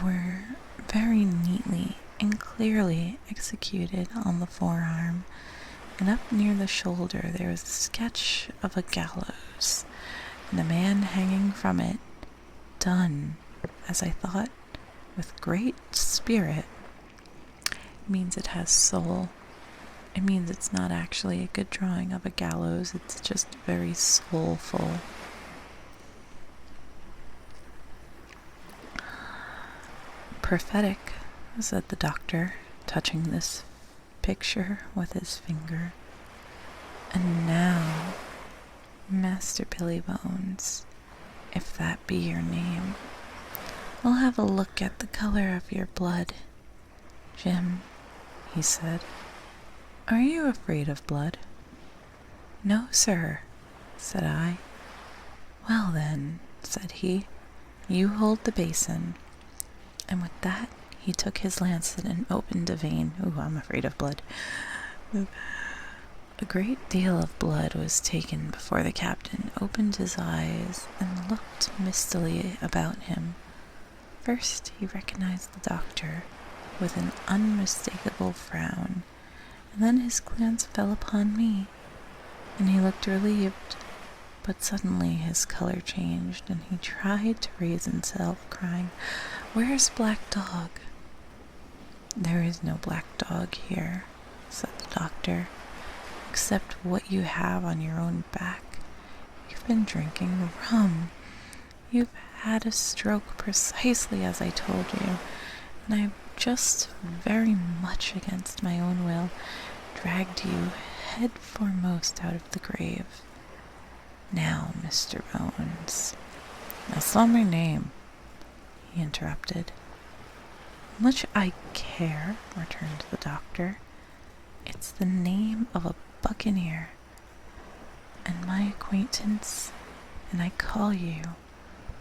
were very neatly and clearly executed on the forearm, and up near the shoulder there was a sketch of a gallows, and a man hanging from it, done, as I thought, with great spirit. It means it has soul. It means it's not actually a good drawing of a gallows, it's just very soulful. Prophetic, said the doctor, touching this picture with his finger. And now, Master Billy Bones, if that be your name, I'll have a look at the color of your blood. Jim, he said, are you afraid of blood? No, sir, said I. Well then, said he, you hold the basin. And with that, he took his lancet and opened a vein. Ooh, I'm afraid of blood. A great deal of blood was taken before the captain opened his eyes and looked mistily about him. First, he recognized the doctor with an unmistakable frown, and then his glance fell upon me, and he looked relieved. But suddenly his color changed, and he tried to raise himself, crying, "Where's Black Dog?" There is no black dog here, said the doctor, except what you have on your own back. You've been drinking rum. You've had a stroke precisely as I told you, and I've just very much against my own will dragged you head foremost out of the grave. Now, Mr. Bones, that's not my name, he interrupted. Much I care, returned the doctor. It's the name of a buccaneer, and my acquaintance, and I call you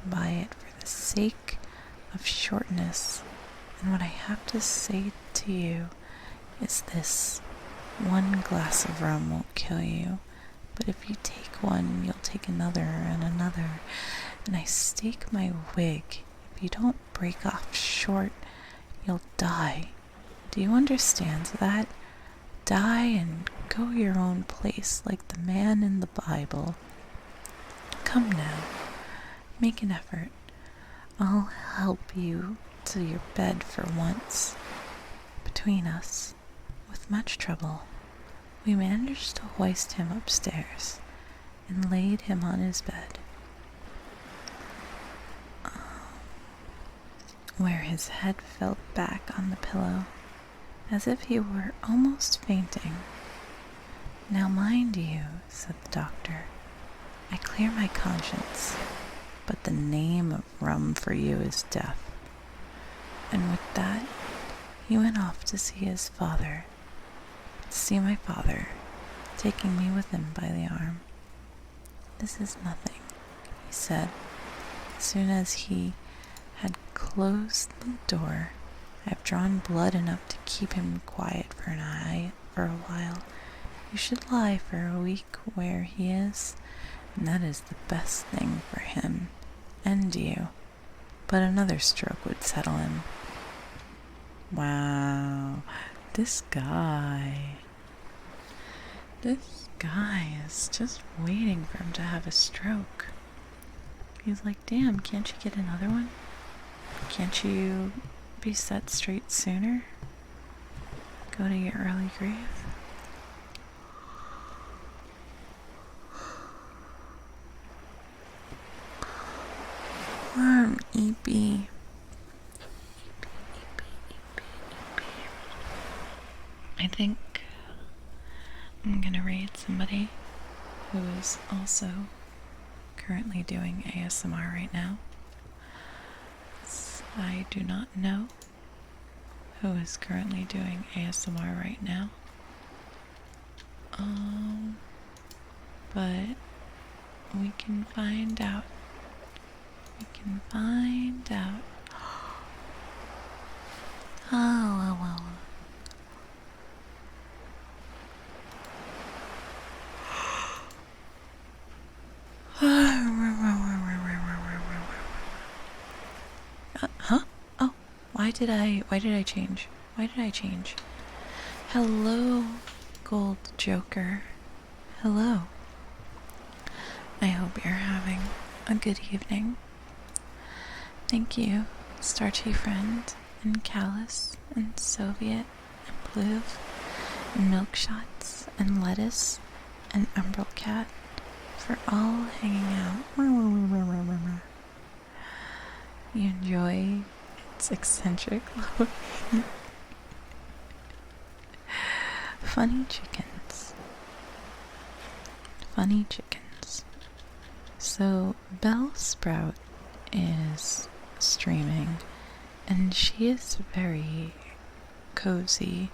by it for the sake of shortness, and what I have to say to you is this: one glass of rum won't kill you, but if you take one, you'll take another and another, and I stake my wig, if you don't break off short, you'll die. Do you understand that? Die and go your own place like the man in the Bible. Come now, make an effort. I'll help you to your bed for once. Between us, with much trouble, we managed to hoist him upstairs and laid him on his bed, where his head fell back on the pillow, as if he were almost fainting. Now mind you, said the doctor, I clear my conscience, but the name of rum for you is death. And with that, he went off to see his father, to see my father, taking me with him by the arm. This is nothing, he said, as soon as he had closed the door. I have drawn blood enough to keep him quiet for a while. You should lie for a week where he is, and that is the best thing for him and you. But another stroke would settle him. Wow, this guy is just waiting for him to have a stroke. He's like, damn, can't you get another one? Can't you be set straight sooner? Go to your early grave? E.B. I think I'm gonna raid somebody who is also currently doing ASMR right now. I do not know who is currently doing ASMR right now. But we can find out. We can find out. Oh, well. Huh? Oh, why did I change? Why did I change? Hello, Gold Joker. Hello. I hope you're having a good evening. Thank you, Starchy Friend, and Callus, and Soviet, and Pluv, and Milkshots, and Lettuce, and Umbral Cat, for all hanging out. You enjoy its eccentric funny chickens. Funny chickens. So, Belle Sprout is streaming, and she is very cozy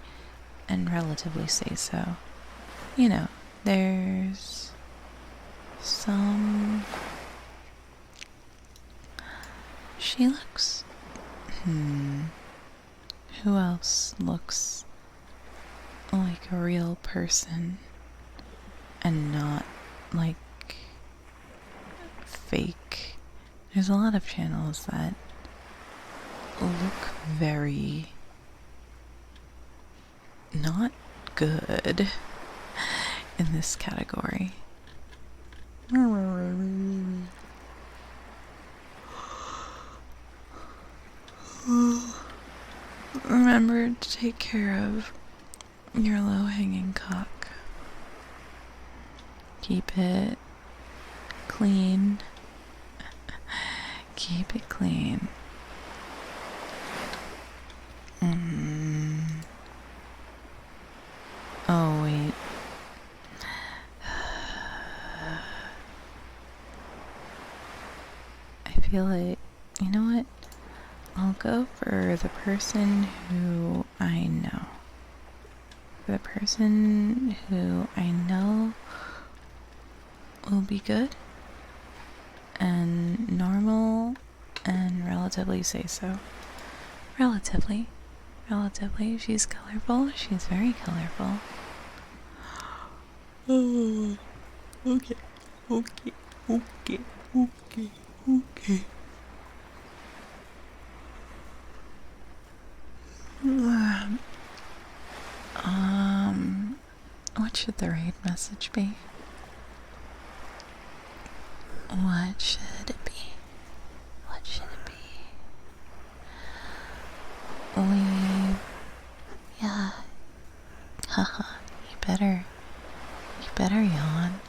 and relatively say so. You know, there's some... She looks... Who else looks like a real person and not like fake? There's a lot of channels that look very not good in this category. Remember to take care of your low-hanging cock. Keep it clean. Keep it clean. Oh, wait. I feel like, you know what? I'll go for the person who I know. The person who I know will be good and normal and relatively say so. Relatively. She's colorful. She's very colorful. Oh, okay. What should the raid message be? What should it be? What should it be? Yeah. Haha, you better yawn.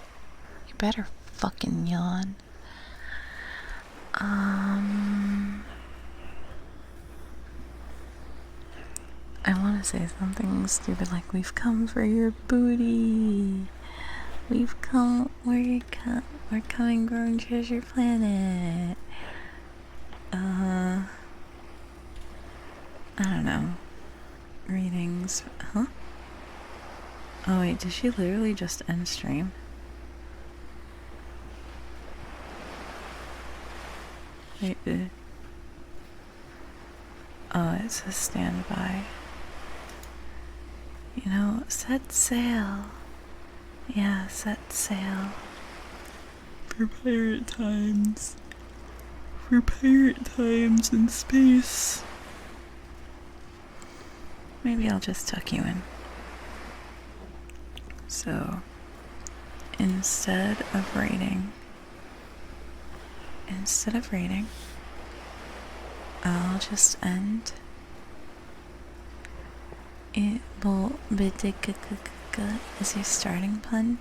You better fucking yawn. I want to say something stupid like, we've come for your booty. We're coming growing treasure planet. I don't know. Readings, huh? Oh wait, did she literally just end stream? Wait, oh, it says standby. You know, set sail. Yeah, set sail. For pirate times. For pirate times in space. Maybe I'll just tuck you in. So, instead of raiding, I'll just end. It will is your starting pun.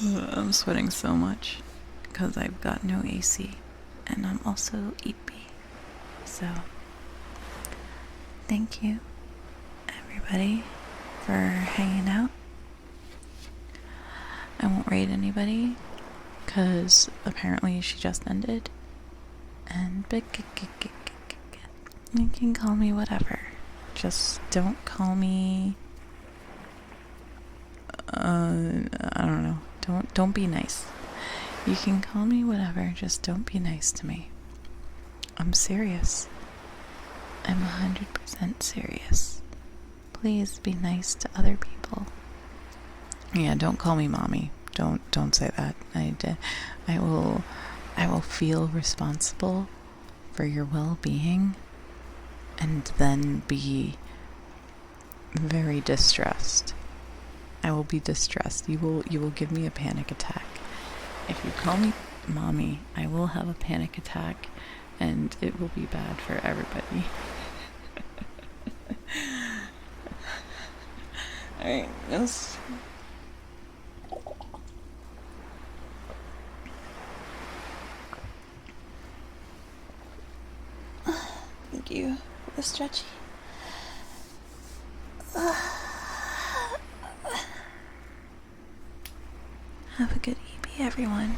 I'm sweating so much because I've got no AC and I'm also eepy. So, thank you, everybody, for hanging out. I won't raid anybody because apparently she just ended. And you can call me whatever. Just don't call me. I don't know. Don't be nice. You can call me whatever, just don't be nice to me. I'm serious. I'm 100% serious. Please be nice to other people. Yeah, don't call me mommy. Don't say that. I will feel responsible for your well-being and then be very distressed. I will be distressed. You will give me a panic attack. If you call me mommy, I will have a panic attack and it will be bad for everybody. Alright, yes. Thank you for the stretchy. Have a good EP, everyone.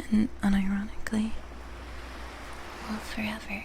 And unironically, love forever.